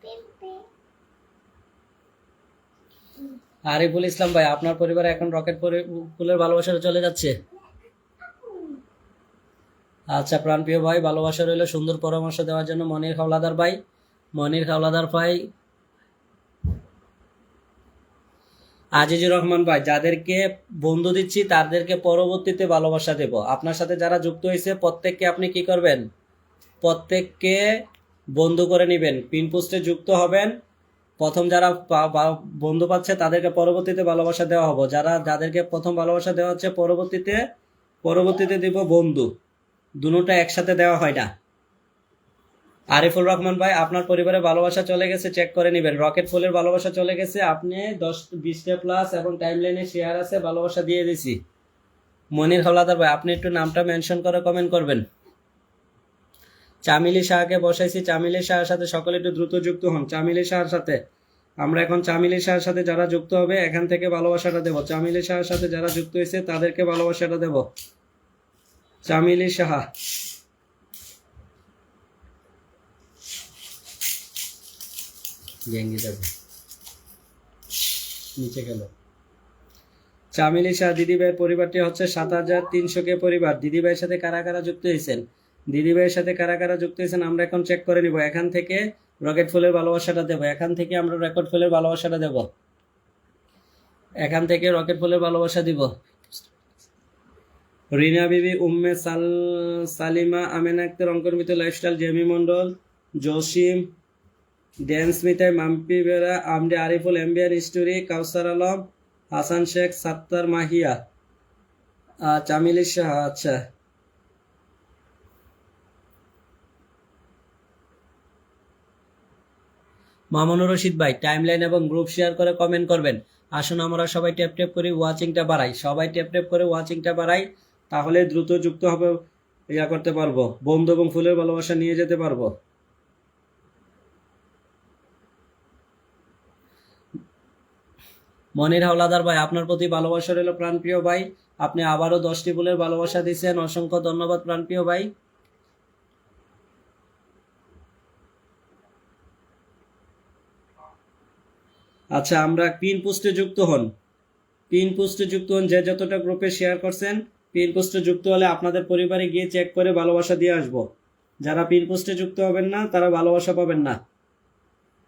পিম্পি। আরিফুল ইসলাম ভাই, আপনার পরিবারে এখন রকেট ফুলের ভালোবাসাটা চলে যাচ্ছে। আচ্ছা প্রাণপ্রিয় ভাই, ভালোবাসা রইল। সুন্দর পরামর্শ দেওয়ার জন্য মনির হাওলাদার ভাই। মনির হাওলাদার ভাই, আজিজুর রহমান ভাই, যাদেরকে বন্ধু দিচ্ছি তাদেরকে পরবর্তীতে ভালোবাসা দেব। আপনার সাথে যারা যুক্ত হয়েছে প্রত্যেককে আপনি কি করবেন, প্রত্যেককে বন্ধু করে নেবেন, পিন পোস্টে যুক্ত হবেন। প্রথম যারা বন্ধু পাচ্ছে তাদেরকে পরবর্তীতে ভালোবাসা দেওয়া হবে। যাদেরকে প্রথম ভালোবাসা দেওয়া হচ্ছে পরবর্তীতে দিব বন্ধু। দুটোটা একসাথে দেওয়া হয় না। আরিফুল রহমান ভাই, আপনার পরিবারে ভালোবাসা চলে গেছে, চেক করে নেবেন। রকেট ফুলের ভালোবাসা চলে গেছে, আপনি 10-20টা প্লাস এবং টাইমলাইনে শেয়ার আছে, ভালোবাসা দিয়ে দিছি। মনির হাওলাদার ভাই, আপনি একটু নামটা মেনশন করে কমেন্ট করবেন। চামিলি শাহকে বসাইছি, চামিলি শাহের সাথে সকলে একটু দ্রুত যুক্ত হন। চামিলি শাহের সাথে আমরা এখন চামিলি শাহের সাথে যারা যুক্ত হবে এখান থেকে ভালোবাসাটা দেব। চামিলি শাহের সাথে যারা যুক্ত হয়েছে তাদেরকে ভালোবাসাটা দেব। চামিলি সাহা, ভেঙে যাবে, নিচে গেল। চামিলি শাহ দিদিভাইয়ের পরিবারটি হচ্ছে 7300 কে পরিবার। দিদিভাইয়ের সাথে কারা কারা যুক্ত হয়েছেন, দিদিভাইয়ের সাথে কারা কারা যুক্ত হয়েছেন আমরা এখন চেক করে নিব। এখান থেকে রকেট ফুলের ভালোবাসাটা দেব, এখান থেকে আমরা রকেট ফুলের ভালোবাসাটা দেব, এখান থেকে রকেট ফুলের ভালোবাসা দিব। রিনা বিবি, উম্মে সালিমা, আমেনা আক্তার, অঙ্কনমিত লাইফস্টাইল, জেমি মন্ডল, জসিম, ড্যান্স মিতাই, মাম্পি বেরা, আমডি, আরিফুল, এমবিআর স্টোরি, কাউসার আলম, হাসান শেখ, সাত্তার, মাহিয়া, চামিলি শাহ। আচ্ছা, মামুনুর রশিদ ভাই, টাইমলাইন এবং গ্রুপ শেয়ার করে কমেন্ট করবেন। আসুন আমরা সবাই ট্যাপ ট্যাপ করি, ওয়াচিংটা বাড়াই। সবাই ট্যাপ ট্যাপ করে ওয়াচিংটা বাড়াই, তাহলে দ্রুত যুক্ত হবে, করতে পারবো, বন্ধু এবং ফুলের ভালোবাসা নিয়ে যেতে পারবো। মনির হাওলাদার ভাই, আপনার প্রতি ভালোবাসা রইল প্রাণপ্রিয় ভাই। আপনি আবারও 10টি ফুলের ভালোবাসা দিয়েছেন, অসংখ্য ধন্যবাদ প্রাণপ্রিয় ভাই। আচ্ছা, আমরা পিন পোস্টে যুক্ত হন, পিন পোস্টে যুক্ত হন। যে যতটা গ্রুপে শেয়ার করছেন পিন পোস্টে যুক্ত হলে আপনাদের পরিবারে গিয়ে চেক করে ভালোবাসা দিয়ে আসবো। যারা পিন পোস্টে যুক্ত হবেন না তারা ভালোবাসা পাবেন না।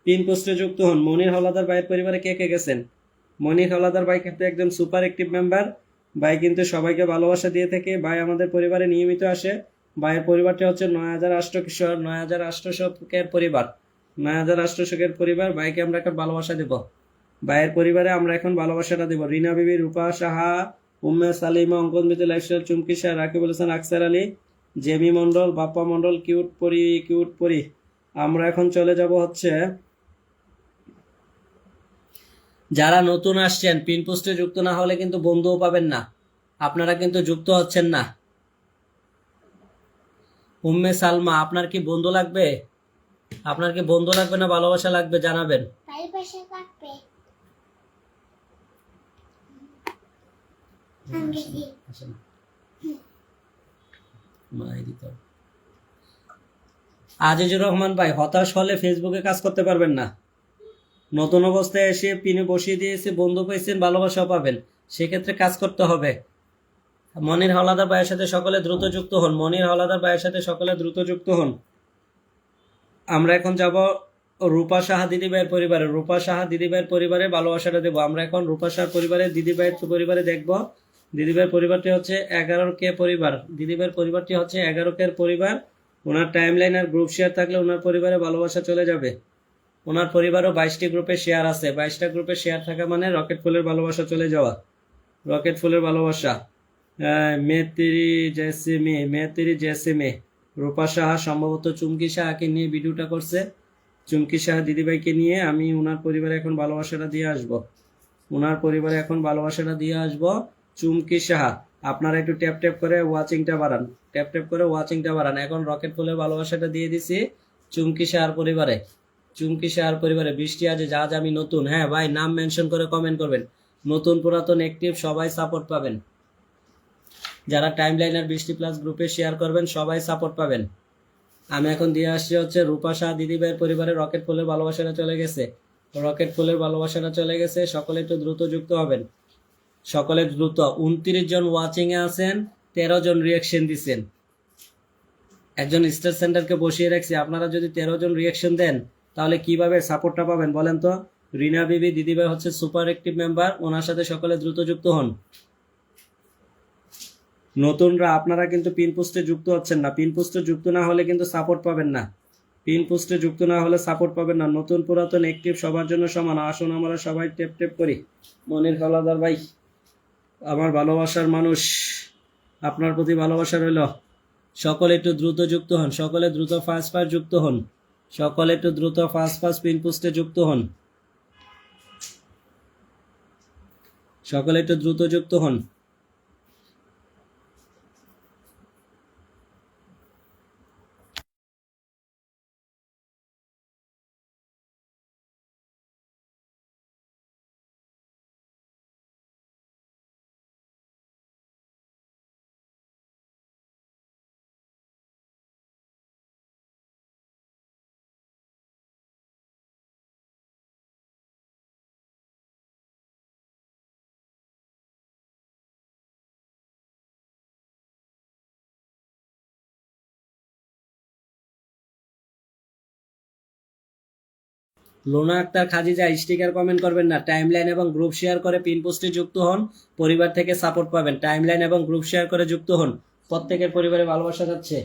পিন পোস্টে যুক্ত হন। মনির হাওলাদার ভাইয়ের পরিবারে কে কে গেছেন? মনির হাওলাদার ভাই কিন্তু একজন সুপার অ্যাক্টিভ মেম্বার। ভাই কিন্তু সবাইকে ভালোবাসা দিয়ে থাকে। ভাই আমাদের পরিবারে নিয়মিত আসে। ভাইয়ের পরিবারটা হচ্ছে 9800 কিশোর, 9800 পরিবার, 9800 পরিবার। ভাইকে আমরা এখন ভালোবাসা দেব। ভাইয়ের পরিবারে আমরা এখন ভালোবাসাটা দেব। রিনা বিবি, রূপা সাহা, উম্মে সালিমা, অঙ্কনমিত লাইফস্টাইল, চুমকি শাহ, রাকিবুল হাসান, আকসার আলী, জেমি মন্ডল, বাপ্পা মন্ডল, কিউট পরি। আমরা এখন চলে যাব হচ্ছে যারা নতুন আসছেন, পিন পোস্টে যুক্ত না হলে কিন্তু বন্ধুও পাবেন না, আপনারা কিন্তু যুক্ত হচ্ছেন না। উম্মে সালমা, আপনার কি বন্ধু লাগবে? আপনার কি বন্ধু লাগবে না ভালোবাসা লাগবে জানাবেন। ভালোবাসা লাগবে। আঙ্গিজি। আজিজুর রহমান ভাই, হতাশ হলে ফেসবুকে কাজ করতে পারবেন না। নতুন অবস্থায় এসে পিনে বসিয়ে দিয়েছে, বন্ধু পাইছেন, ভালোবাসা পাবেন, সেক্ষেত্রে কাজ করতে হবে। মনির হাওলাদার ভাইয়ের সাথে সকলে দ্রুত যুক্ত হন। মনির হাওলাদার ভাইয়ের সাথে সকলে দ্রুত যুক্ত হন। আমরা এখন যাব রূপা সাহা দিদিভাইয়ের পরিবারে। রূপা সাহা দিদিভাইয়ের পরিবারে ভালোবাসাটা দেবো। আমরা এখন রূপা সাহার পরিবারে, দিদিভাইয়ের পরিবারে দেখব। দিদিভাইয়ের পরিবারটি হচ্ছে 11K পরিবার। দিদিভাইয়ের পরিবারটি হচ্ছে 11K পরিবার। ওনার টাইমলাইন আর গ্রুপ শেয়ার থাকলে ওনার পরিবারে ভালোবাসা চলে যাবে। ওনার পরিবারও 22টি গ্রুপে শেয়ার আছে। 22টা গ্রুপে শেয়ার থাকা মানে রকেট ফুলের ভালোবাসা চলে যাওয়া। রকেট ফুলের ভালোবাসা। মেয়েতিরি জেসিমে। রূপা সাহা সম্ভবত চুমকি সাহাকে নিয়ে ভিডিওটা করছে। চুমকি সাহা দিদিভাইকে নিয়ে আমি ওনার পরিবারে এখন ভালোবাসাটা দিয়ে আসবো। ওনার পরিবারে এখন ভালোবাসাটা দিয়ে আসবো। চুমকি সাহা, আপনারা একটু ট্যাপ ট্যাপ করে ওয়াচিংটা বাড়ান, ট্যাপ ট্যাপ করে ওয়াচিংটা বাড়ান। এখন রকেট ফুলের ভালোবাসাটা দিয়ে দিছি চুমকি সাহার পরিবারে। চুমকি সাহার পরিবারে বৃষ্টি আছে, যা আমি নতুন। হ্যাঁ ভাই, নাম মেনশন করে কমেন্ট করবেন। নতুন পুরাতন অ্যাক্টিভ সবাই সাপোর্ট পাবেন। যারা টাইমলাইন আর বৃষ্টি প্লাস গ্রুপে শেয়ার করবেন সবাই সাপোর্ট পাবেন। আমি এখন দিয়ে আসছি হচ্ছে রূপা শাহ দিদিভাইয়ের পরিবারে রকেট ফুলের ভালোবাসাটা চলে গেছে। রকেট ফুলের ভালোবাসাটা চলে গেছে, সকলে একটু দ্রুত যুক্ত হবেন, সকলে দ্রুত। 29 জন ওয়াচিং এ আছেন, 13 জন রিয়াকশন দিচ্ছেন। একজন স্টার সেন্টারকে বসিয়ে রাখছি, আপনারা যদি 13 জন রিয়াকশন দেন তাহলে কিভাবে সাপোর্টটা পাবেন বলেন তো? রিনা বিবি দিদিভাই হচ্ছে সুপার অ্যাক্টিভ মেম্বার, ওনার সাথে সকলে দ্রুত যুক্ত হন। নতুনরা আপনারা কিন্তু পিন পোস্টে যুক্ত হচ্ছেন না, পিন পোস্টে যুক্ত না হলে কিন্তু সাপোর্ট পাবেন না, পিন পোস্টে যুক্ত না হলে সাপোর্ট পাবেন না। নতুন পুরাতন অ্যাক্টিভ সবার জন্য সমান, আসুন আমরা সবাই টেপ টেপ করি। মনির হলাদার ভাই, আমার ভালোবাসার মানুষ, আপনার প্রতি ভালোবাসা রইল। সকলে একটু দ্রুত যুক্ত হন, সকলে দ্রুত ফার্স্ট যুক্ত হন, সকলে একটু দ্রুত ফার্স্ট পিন পোস্টে যুক্ত হন, সকলে একটু দ্রুত যুক্ত হন। লোনা আক্তার খাদিজা, স্টিকার কমেন্ট করবেন না, টাইমলাইন এবং গ্রুপ শেয়ার করে পিন পোস্টে যুক্ত হন, পরিবার থেকে সাপোর্ট পাবেন। টাইমলাইন এবং গ্রুপ শেয়ার করে যুক্ত হন, প্রত্যেকের পরিবারে ভালোবাসা যাচ্ছে।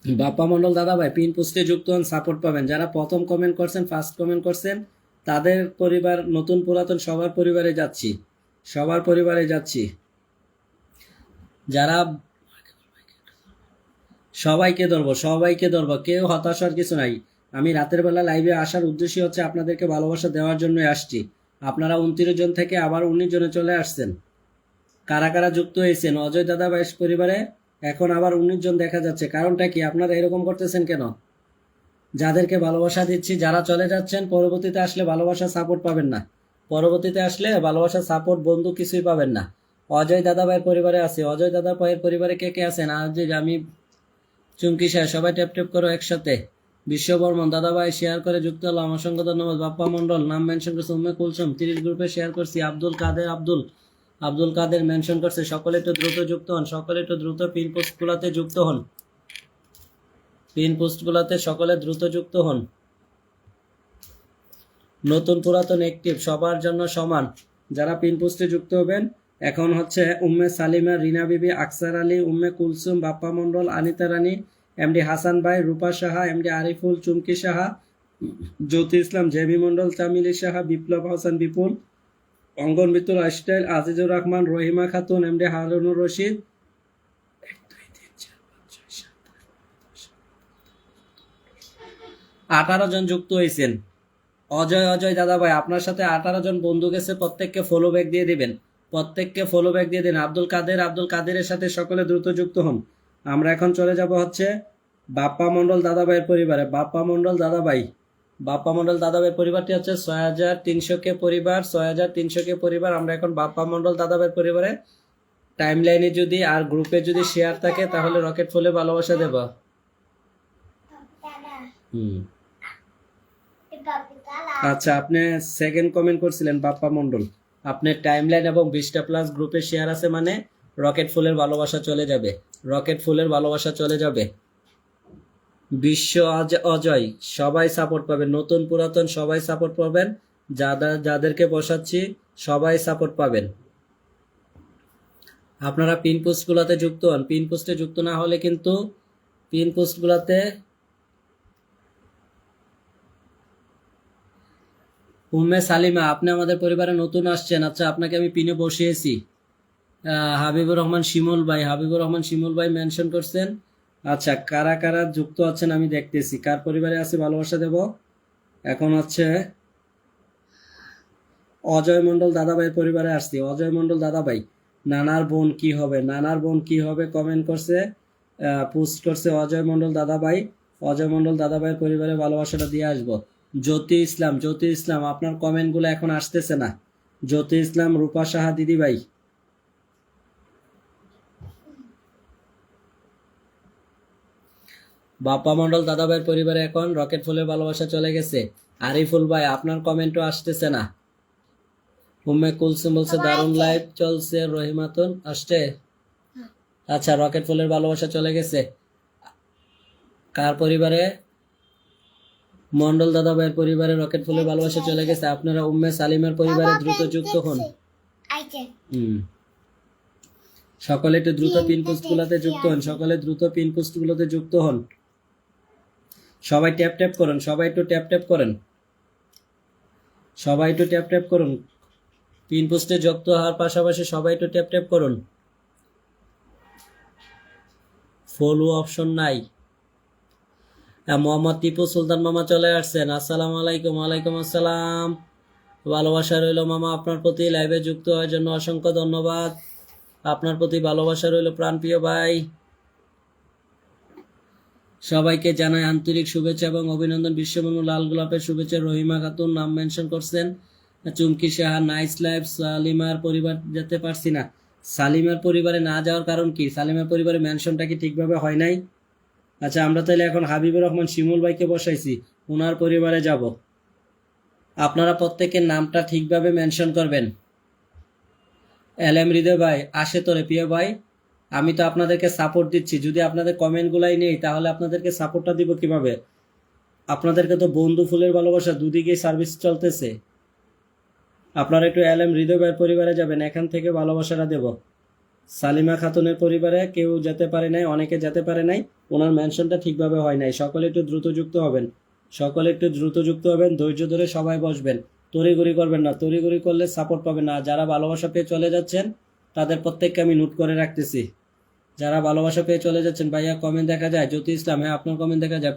বাপ্পা মন্ডল দাদা ভাই পিন পোস্টে যুক্ত হন, সাপোর্ট পাবেন। যারা প্রথম কমেন্ট করছেন, ফার্স্ট কমেন্ট করছেন, তাদের পরিবার, নতুন পুরাতন সবার পরিবারে যাচ্ছি, সবার পরিবারে যাচ্ছি। যারা সবাইকে ধরবো, সবাইকে ধরবো, কেউ হতাশার কিছু নাই। আমি রাতের বেলা লাইভে আসার উদ্দেশ্য হচ্ছে আপনাদেরকে ভালোবাসা দেওয়ার জন্যই আসছি। আপনারা 29 জন থেকে আবার 19 জনে চলে আসছেন। কারা কারা যুক্ত হয়েছেন অজয় দাদা ভাই পরিবারে? এখন আবার 19 জন দেখা যাচ্ছে, কারণটা কি? আপনারা এরকম করতেছেন কেন? যাদেরকে ভালোবাসা দিচ্ছি, যারা চলে যাচ্ছেন, পরবর্তীতে আসলে ভালোবাসা সাপোর্ট পাবেন না, পরবর্তীতে আসলে ভালোবাসা সাপোর্ট বন্ধু কিছুই পাবেন না। অজয় দাদা ভাইয়ের পরিবারে আছে, অজয় দাদা ভাইয়ের পরিবারে কে কে আছেন? আজ আমি চুমকি সাহেব, সবাই ট্যাপ ট্যাপ করো একসাথে। বিশ্ববর্মন দাদা ভাই শেয়ার করে যুক্ত হলো, আমার সঙ্গে ধন্যবাদ। বাপ্পা মন্ডল নাম মেনশন করছে, উম্মে কুলসুম 30 গ্রুপে শেয়ার করছি। আব্দুল কাদের, আব্দুল কাদের মেনশন করছে। সকলে একটু দ্রুত যুক্ত হন, সকলে একটু দ্রুত পিন পোস্ট গুলাতে যুক্ত হন, পিন পোস্ট গুলাতে সকলে দ্রুত যুক্ত হন। নতুন পুরাতন অ্যাক্টিভ সবার জন্য সমান, যারা পিন পোস্টে যুক্ত হবেন এখন হচ্ছে উম্মে সালিমা, রিনা বিবি, আকসার আলী, উম্মে কুলসুম, বাপ্পা মন্ডল, আনিতা রানী, এমডি হাসান ভাই, রূপা সাহা, এমডি আরিফুল, চুমকি সাহা, জ্যোতি ইসলাম, জেবি মন্ডল, চামিলি সাহা, বিপ্লব হাসান বিপুল, অঙ্গন মিতুল স্টাইল, আজিজুর রহমান, রহিমা খাতুন, এমডি হারুনুর রশিদ, 18 জন যুক্ত হয়েছেন। অজয় দাদা ভাই, আপনার সাথে 18 জন বন্ধু গেছে, প্রত্যেককে ফলো ব্যাক দিয়ে দিবেন, প্রত্যেককে ফলো ব্যাক দিয়ে দিন। আব্দুল কাদেরের সাথে সকলে দ্রুত যুক্ত হন। আমরা এখন চলে যাব হচ্ছে বাপ্পা মন্ডল দাদা ভাইয়ের পরিবারে। বাপ্পা মন্ডল দাদা ভাইয়ের পরিবারটি হচ্ছে 6300 কে পরিবার, 6300 কে পরিবার। আমরা এখন বাপ্পা মন্ডল দাদা ভাইয়ের পরিবারে। টাইম লাইনে যদি আর গ্রুপে যদি শেয়ার থাকে তাহলে রকেট ফুলে ভালোবাসা দেব। আচ্ছা, আপনি সেকেন্ড কমেন্ট করছিলেন বাপ্পা মন্ডল, আপনার টাইমলাইন এবং 20টা প্লাস গ্রুপে শেয়ার আছে মানে রকেট ফুলের ভালোবাসা চলে যাবে, রকেট ফুলের ভালোবাসা চলে যাবে। বিশ্ব অজয় সবাই সাপোর্ট পাবেন, নতুন পুরাতন সবাই সাপোর্ট পাবেন, যাদেরকে বসাচ্ছি সবাই সাপোর্ট পাবেন। আপনারা পিন পোস্টগুলোতে যুক্ত হন, পিন পোস্টে যুক্ত না হলে কিন্তু পিন পোস্টগুলোতে। উম্মে সালিমা, আপনি আমাদের পরিবারে নতুন আসছেন, আচ্ছা আপনাকে আমি পিনে বসিয়েছি। হাবিবুর রহমান শিমুল ভাই মেনশন করছেন। আচ্ছা, কারা কারা যুক্ত আছেন আমি দেখতেছি, কার পরিবারে আছে ভালোবাসা দেব। এখন হচ্ছে অজয় মন্ডল দাদাভাইয়ের পরিবারে আসছি। অজয় মন্ডল দাদাভাই, নানার বোন কি হবে কমেন্ট করছে, পোস্ট করছে অজয় মন্ডল দাদাভাইয়ের পরিবারে ভালোবাসাটা দিয়ে আসবো। জ্যোতি ইসলাম, আপনার কমেন্টগুলো এখন আসতেছে না, জ্যোতি ইসলাম, রূপা সাহা দিদি ভাই, বাপ্পা মন্ডল দাদা ভাইয়ের পরিবারে এখন রকেট ফুলের ভালোবাসা চলে গেছে। আরিফুল ভাই আপনার কমেন্টও আসতেছে না। উম্মে কুলসুম বলছে দারুণ লাইভ চলছে, রহিমাতুন আসছে। আচ্ছা, রকেট ফুলের ভালোবাসা চলে গেছে কার পরিবারে? মন্ডল দাদা ভাইয়ের পরিবারে রকেট ফুলের ভালোবাসা চলে গেছে। আপনারা উম্মে সালিমের পরিবারে দ্রুত যুক্ত হন। সকলে একটু দ্রুত পিন পোস্ট গুলোতে যুক্ত হন, সকলে দ্রুত পিন পোস্ট গুলোতে যুক্ত হন। সবাই ট্যাপ ট্যাপ করুন, সবাই একটু ট্যাপ ট্যাপ করেন, সবাই একটু ট্যাপ ট্যাপ করুন। পিন পোস্টে যুক্ত হওয়ার পাশাপাশি সবাই একটু ট্যাপ ট্যাপ করুন। ফলো অপশন নাই। মোহাম্মদ টিপু সুলতান মামা চলে আসছেন। আসসালামু আলাইকুম। ওয়ালাইকুম আসসালাম। ভালোবাসা রইল মামা আপনার প্রতি, লাইভে যুক্ত হওয়ার জন্য অসংখ্য ধন্যবাদ। আপনার প্রতি ভালোবাসা রইল প্রাণপ্রিয় ভাই। সবাইকে জানাই আন্তরিক শুভেচ্ছা এবং অভিনন্দন। বিশ্ববন্ধু লাল গোলাপের শুভেচ্ছা। রহিমা খাতুন নাম মেনশন করছেন। চুমকি সাহা নাইস লাইভ। সালিমার পরিবার যেতে পারছি না। সালিমার পরিবারে না যাওয়ার কারণ কি? সালিমার পরিবারে মেনশনটা কি ঠিকভাবে হয় নাই? আচ্ছা, আমরা তাহলে এখন হাবিবুর রহমান শিমুল ভাইকে বসাইছি, ওনার পরিবারে যাব। আপনারা প্রত্যেকের নামটা ঠিকভাবে মেনশন করবেন। এলএম হৃদয় ভাই আসে তোরে প্রিয় ভাই, আমি তো আপনাদেরকে সাপোর্ট দিচ্ছি, যদি আপনাদের কমেন্টগুলাই নেই তাহলে আপনাদেরকে সাপোর্টটা দিব কিভাবে? আপনাদেরকে তো বন্ধু ফুলের ভালোবাসা দুদিকেই সার্ভিস চলতেছে। আপনারা একটু এলএম হৃদয় ভাইয়ের পরিবারে যাবেন, এখান থেকে ভালোবাসাটা দেব। সালিমা খাতুনের পরিবারে কেউ যেতে পারে নাই, অনেকে যেতে পারে নাই, ওনার মেনশনটা ঠিকভাবে হয় নাই। সকলে একটু দ্রুত যুক্ত হবেন, সকলে একটু দ্রুত যুক্ত হবেন। ধৈর্য ধরে সবাই বসবেন, তড়িঘড়ি করবেন না, তড়িঘড়ি করলে সাপোর্ট পাবেন না। যারা ভালোবাসা পেয়ে চলে যাচ্ছেন তাদের প্রত্যেককে আমি নোট করে রাখতেছি। যারা ভালোবাসা পেয়ে চলে যাচ্ছেন, ভাইয়া কমেন্ট দেখা যায়। জ্যোতি ইসলাম, হ্যাঁ আপনার কমেন্ট দেখা যায়।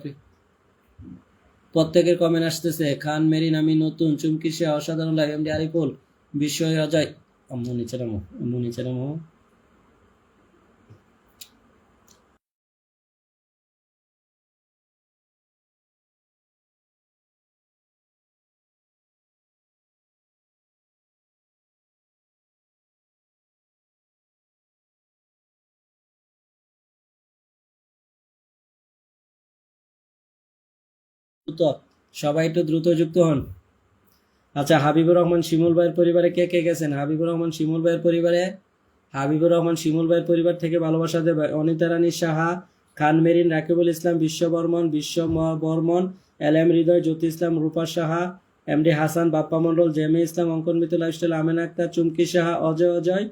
প্রত্যেকের কমেন্ট আসতেছে। খান মেরিন, আমি নতুন। চুমকি সে অসাধারণ লাগে। এমডি আরিফুল, বিস্ময় অজয়। আম্মু নিচে নামো, আম্মু নিচে নামো। দ্রুত, সবাই একটু দ্রুত যুক্ত হন। আচ্ছা, হাবিবুর রহমান শিমুল ভাইয়ের পরিবারে কে কে গেছেন? হাবিবুর রহমান শিমুল ভাইয়ের পরিবারে, হাবিবুর রহমান শিমুল ভাইয়ের পরিবার থেকে ভালোবাসা দেবে। অনিতা রানী সাহা, খান মেরিন, রাকিবুল ইসলাম, বিশ্ব বর্মন, এলএম হৃদয়, জ্যোতি ইসলাম, রূপা সাহা, এমডি হাসান, বাপ্পা মন্ডল, জেমি ইসলাম, অঙ্কন মিতু লাইফস্টাইল, আমেনা আক্তার, চুমকি সাহা, অজয় অজয়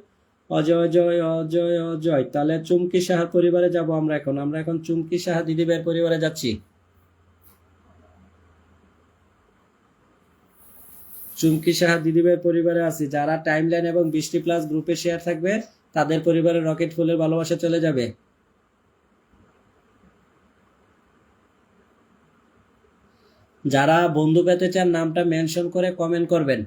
অজয় অজয় অজয় অজয়। তাহলে চুমকি সাহার পরিবারে যাব আমরা এখন চুমকি সাহা দিদি ভাইয়ের পরিবারে যাচ্ছি। চুমকি সাহা দিদিভাইয়ের পরিবারে আছি। যারা টাইমলাইন এবং 20টি প্লাস গ্রুপে শেয়ার থাকবে তাদের পরিবারে রকেট ফুলের ভালোবাসা চলে যাবে। যারা বন্ধু পেতে চান নামটা মেনশন করে কমেন্ট করবেন।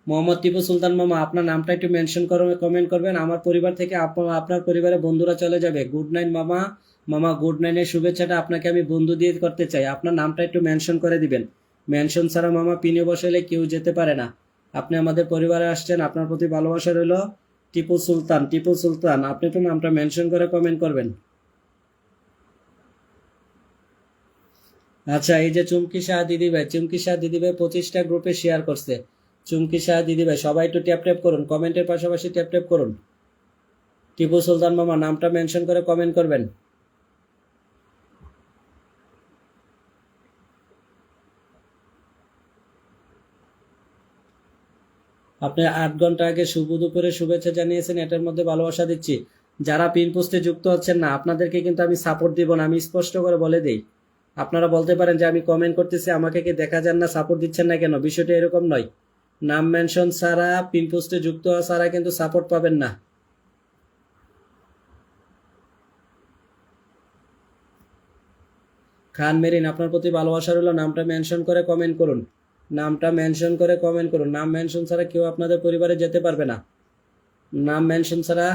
মোহাম্মদ টিপু সুলতান মামা, আপনার নামটা একটু মেনশন করে কমেন্ট করবেন। আমার পরিবার থেকে আপনার পরিবারে বন্ধুরা চলে যাবে। গুড নাইট মামা। মামা গুড নাইটের শুভেচ্ছাটা আপনাকে আমি বন্ধু দিয়ে করতে চাই, আপনার নামটা একটু মেনশন করে দিবেন। মেনশন ছাড়া মামা পিনে বসাইলে কেউ যেতে পারে না। আপনি আমাদের পরিবারে আসছেন, আপনার প্রতি ভালোবাসা রইল। টিপু সুলতান, টিপু সুলতান, আপনি তো নামটা মেনশন করে কমেন্ট করবেন। আচ্ছা, এই যে চুমকি শাহ দিদিভাই, চুমকি শাহ দিদিভাই 25টা গ্রুপে শেয়ার করছে। চুমকি শাহ দিদিভাই সবাই একটু ট্যাপ ট্যাপ করুন, কমেন্টের পাশাপাশি ট্যাপ ট্যাপ করুন। টিপু সুলতান মামা নামটা মেনশন করে কমেন্ট করবেন। আপনি 8 ঘন্টা আগে শুভ দুপুরে শুভেচ্ছা জানিয়েছেন, এটার মধ্যে ভালোবাসা দিচ্ছি। যারা পিন পোস্টে যুক্ত হচ্ছেন না, আপনাদেরকে কিন্তু আমি সাপোর্ট দিব না, আমি স্পষ্ট করে বলে দেই। আপনারা বলতে পারেন যে আমি কমেন্ট করতেছি, আমাকে কি দেখা যান না, সাপোর্ট দিচ্ছেন না কেন? বিষয়টা এরকম নয়। নাম মেনশন ছাড়া, পিন পোস্টে যুক্ত হওয়া ছাড়া কিন্তু সাপোর্ট পাবেন না। খান মেরিন, আপনার প্রতি ভালোবাসা রইল। নামটা মেনশন করে কমেন্ট করুন, নামটা মেনশন করে কমেন্ট করুন। নাম মেনশন ছাড়া কেউ আপনাদের পরিবারে যেতে পারবে না, নাম মেনশন ছাড়া।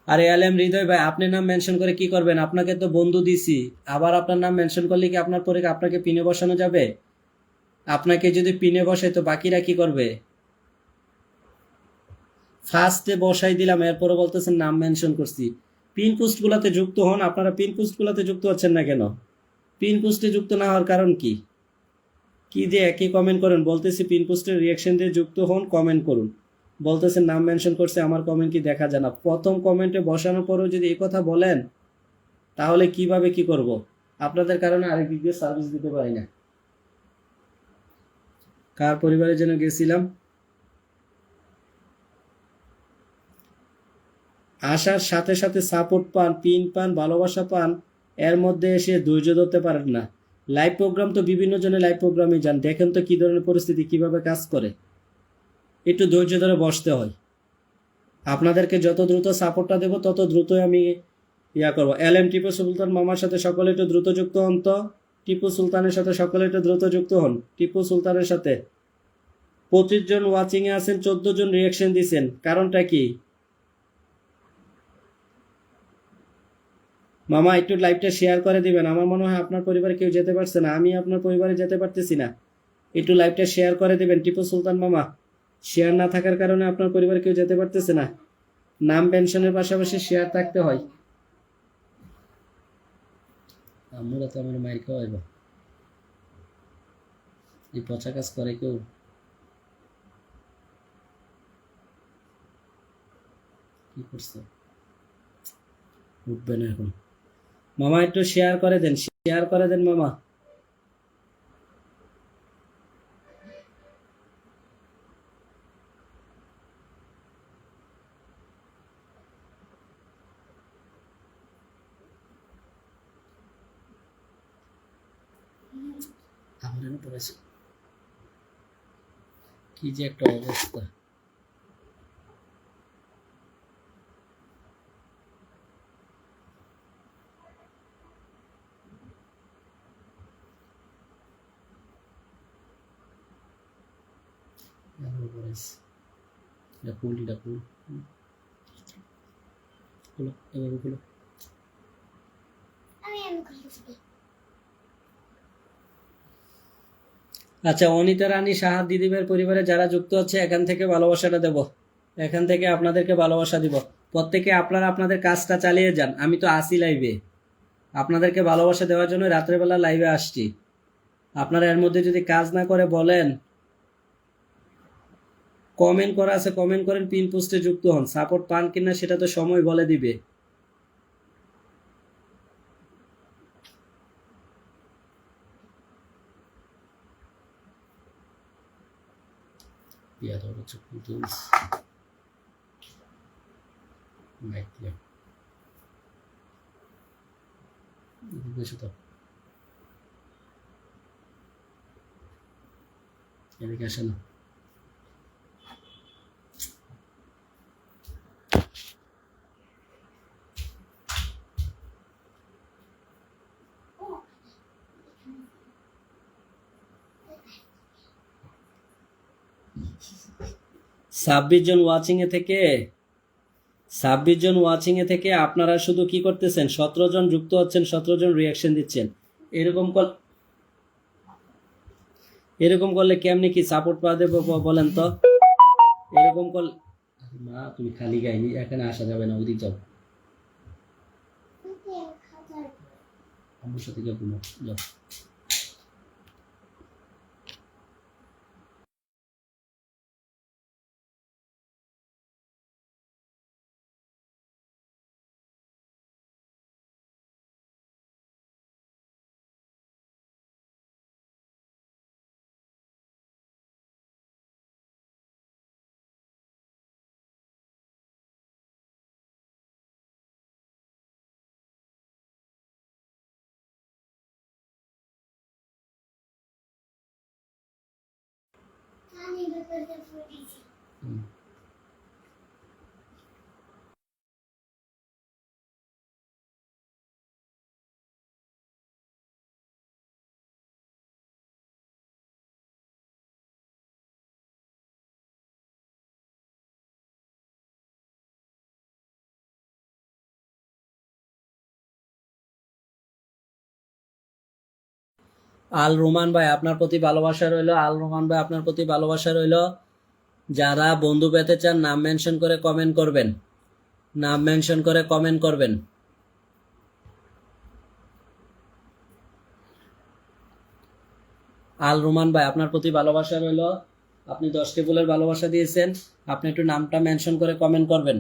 আরে এলএম হৃদয় ভাই, আপনি নাম মেনশন করে কি করবেন? আপনাকে তো বন্ধু দিছি, আবার আপনার নাম মেনশন করলে কি আপনার পরে আপনাকে পিনে বসানো যাবে? আপনাকে যদি পিনে বসাই তো বাকিরা কি করবে? ফার্স্টে বসাই দিলাম, এরপরে বলতেছেন নাম মেনশন করছি। পিন পোস্ট গুলাতে যুক্ত হন। আপনারা পিন পোস্ট গুলাতে যুক্ত হচ্ছেন না কেন? পিন পোস্টে যুক্ত না হওয়ার কারণ কি? কি যে একই কমেন্ট করেন? বলতেছি পিন পোস্টের রিয়াকশন দিয়ে যুক্ত হন, কমেন্ট করুন। বলতেছেন নাম মেনশন করছে, আমার কমেন্ট কি দেখা যায় না? প্রথম কমেন্টে বসানোর পরেও যদি এই কথা বলেন, তাহলে কিভাবে কি করব? আপনাদের কারণে আরেক দিক দিয়ে সার্ভিস দিতে পারি না। কার পরিবারে যেন গেছিলাম, আসার সাথে সাথে সাপোর্ট পান, পিন পান, ভালোবাসা পান, এর মধ্যে এসে ধৈর্য ধরতে পারেন না। লাইভ প্রোগ্রাম তো বিভিন্ন জনের লাইভ প্রোগ্রামে যান, দেখেন তো কি ধরনের পরিস্থিতি, কিভাবে কাজ করে। একটু ধৈর্য ধরে বসতে হয়। আপনাদেরকে যত দ্রুত সাপোর্টটা দেবো তত দ্রুতই আমি করবো। এম টিপু সুলতান মামার সাথে সকলে একটু দ্রুত যুক্ত হন তো। টিপু সুলতানের সাথে সকলে একটু দ্রুত যুক্ত হন। টিপু সুলতানের সাথে 25 জন ওয়াচিং এ আছেন, 14 জন রিয়াকশন দিচ্ছেন, কারণটা কি? মামা একটু লাইভটা শেয়ার করে দিবেন। আমার মনে হয় আপনার পরিবারে কেউ যেতে পারছে না, আমি আপনার পরিবারে যেতে পারতেছি না। একটু লাইভটা শেয়ার করে দিবেন টিপু সুলতান মামা। শেয়ার না থাকার কারণে আপনার পরিবারে কেউ যেতে পারতেছে না। নাম পেনশনের পাশাপাশি শেয়ার থাকতে হয়। আমরা তো আমার মাইর খাওয়াইব, এই পচা কাজ করে কেউ? কি করছে? উঠবে না এখন। মামা একটু শেয়ার করে দেন, শেয়ার করে দেন মামা। আমার পড়েছে, কি যে একটা অবস্থা। পড়েছে, এটা ফুল, এটা ফুল। খুলো, এভাবে খুলো। আচ্ছা, অনিতা রানী সাহা দিদিমের পরিবারে যারা যুক্ত হচ্ছে, এখান থেকে ভালোবাসাটা দেব, এখান থেকে আপনাদেরকে ভালোবাসা দিব। প্রত্যেকে আপনারা আপনাদের কাজটা চালিয়ে যান, আমি তো আসি লাইভে। আপনাদেরকে ভালোবাসা দেওয়ার জন্য রাত্রেবেলা লাইভে আসছি। আপনারা এর মধ্যে যদি কাজ না করে বলেন, কমেন্ট করা আছে কমেন্ট করেন, পিন পোস্টে যুক্ত হন। সাপোর্ট পান কিনা সেটা তো সময় বলে দিবে। এদিকে আসে না। ছাব্বিশ জন ওয়াচিং এ থেকে আপনারা শুধু কি করতেছেন? 17 জন যুক্ত হচ্ছেন, 17 জন রিয়াকশন দিচ্ছেন। এরকম করলে কেমনি কি সাপোর্ট পাওয়া দেবো বলেন তো? এরকম করলে মা, তুমি খালি গাইনি, এখানে আসা যাবে না, ওদিক যাও, আমার সাথে গিয়ে ঘুমো, যাও। হুম। আল রোমান ভাই আপনার প্রতি ভালোবাসা রইলো। আল রোমান ভাই আপনার প্রতি ভালোবাসা রইলো। যারা বন্ধু পেতে চান নাম মেনশন করে কমেন্ট করবেন, নাম মেনশন করে কমেন্ট করবেন। আল রোমান ভাই আপনার প্রতি ভালোবাসা রইলো। আপনি 10টি ফুলের ভালোবাসা দিয়েছেন, আপনি একটু নামটা মেনশন করে কমেন্ট করবেন।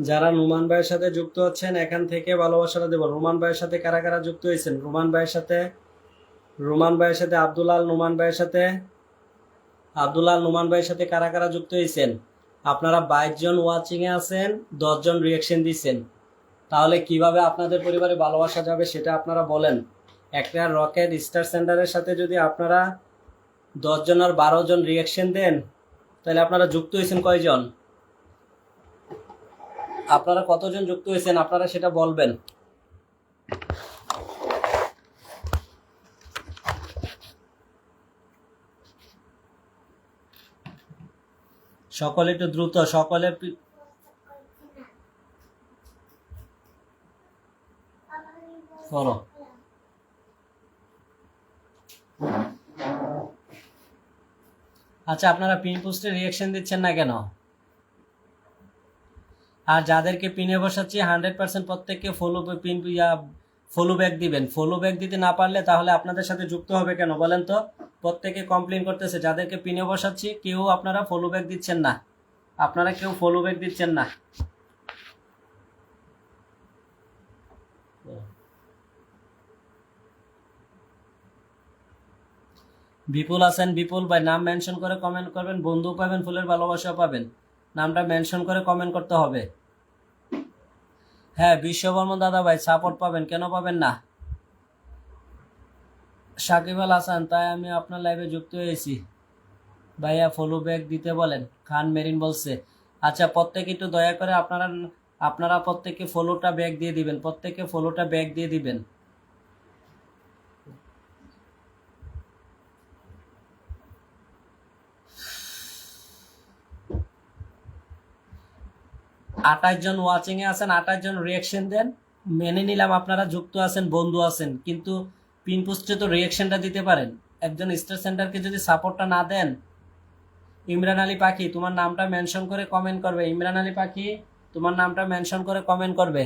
যারা রোমান ভাইয়ের সাথে যুক্ত হচ্ছেন এখান থেকে ভালোবাসাটা দেব। রোমান ভাইয়ের সাথে কারা কারা যুক্ত হয়েছেন? রোমান ভাইয়ের সাথে, রোমান ভাইয়ের সাথে আব্দুল আল নোমান ভাইয়ের সাথে, আব্দুল আল নোমান ভাইয়ের সাথে কারা কারা যুক্ত হয়েছেন? আপনারা 22 জন ওয়াচিং এ আছেন, 10 জন রিয়াকশন দিচ্ছেন। তাহলে কিভাবে আপনাদের পরিবারে ভালোবাসা যাবে সেটা আপনারা বলেন। একটা রকেট স্টার সেন্টারের সাথে যদি আপনারা 10 জন আর 12 জন রিয়াকশন দেন, তাহলে আপনারা যুক্ত হয়েছেন কয়জন? আপনারা কতজন যুক্ত হয়েছেন আপনারা সেটা বলবেন। সকলে একটু দ্রুত, সকলে করো। আচ্ছা, আপনারা পিন পোস্টে রিয়াকশন দিচ্ছেন না কেন? আর যাদেরকে পিনে বসাচ্ছি 100% প্রত্যেককে ফলো ব্যাক দিবেন। ফলো ব্যাক দিতে না পারলে তাহলে আপনাদের সাথে যুক্ত হবে কেন বলেন তো? প্রত্যেকে কমপ্লেন করতেছে যাদেরকে পিনে বসাচ্ছি কেউ আপনারা ফলো ব্যাক দিচ্ছেন না, আপনারা কেউ ফলো ব্যাক দিচ্ছেন না। বিপুল আছেন, বিপুল ভাই নাম মেনশন করে কমেন্ট করবেন, বন্ধু পাবেন, ফুলের ভালোবাসা পাবেন। নামটা মেনশন করে কমেন্ট করতে হবে। হ্যাঁ বিশ্ববর্মন দাদা ভাই সাপোর্ট পাবেন, কেন পাবেন না। সাকিব আল হাসান, তাই আমি আপনার লাইভে যুক্ত হয়েছি ভাইয়া, ফলো ব্যাক দিতে বলেন। খান মেরিন বলছে, আচ্ছা প্রত্যেকে একটু দয়া করে আপনারা আপনারা প্রত্যেকে ফলোটা ব্যাক দিয়ে দিবেন, প্রত্যেকে ফলোটা ব্যাক দিয়ে দিবেন। আঠাশ জন ওয়াচিং এ আছেন, 28 জন রিয়াকশন দেন। মেনে নিলাম আপনারা যুক্ত আছেন, বন্ধু আছেন, কিন্তু পিন পোস্টে তো রিয়াকশনটা দিতে পারেন। একজন স্টার সেন্টারকে যদি সাপোর্টটা না দেন। ইমরান আলী পাখি তোমার নামটা মেনশন করে কমেন্ট করবে, ইমরান আলী পাখি তোমার নামটা মেনশন করে কমেন্ট করবে।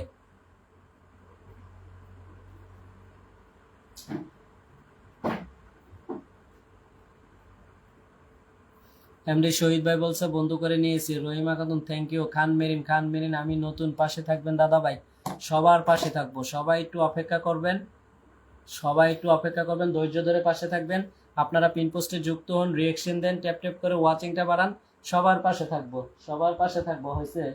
এমডি শহীদ ভাই বলছে বন্ধু করে নিয়েছি। Rahima Khatun thank you. খান মেরিন, খান মেরিন আমি নতুন, পাশে থাকবেন দাদা ভাই। সবার পাশে থাকবো, সবাই একটু অপেক্ষা করবেন, সবাই একটু অপেক্ষা করবেন, ধৈর্য ধরে পাশে থাকবেন। আপনারা পিন পোস্টে যুক্ত হন, রিয়েকশন দেন, ট্যাপ ট্যাপ করে ওয়াচিংটা বাড়ান। সবার পাশে থাকবো, সবার পাশে থাকবো, হয়েছে।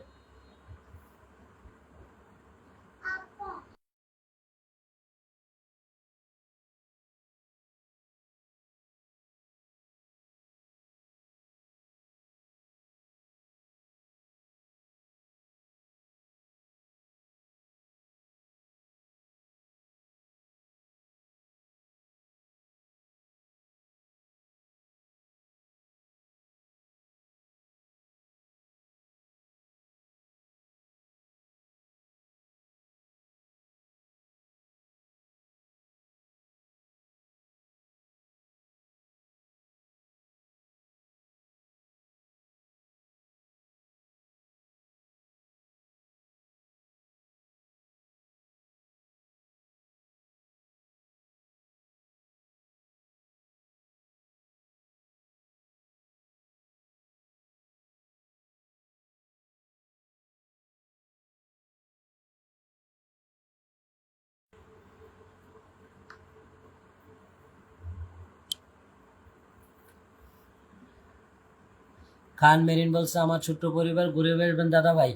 খান মেরিন বলছে আমার ছোট্ট পরিবার, ঘুরে বেড়বেন দাদা ভাই।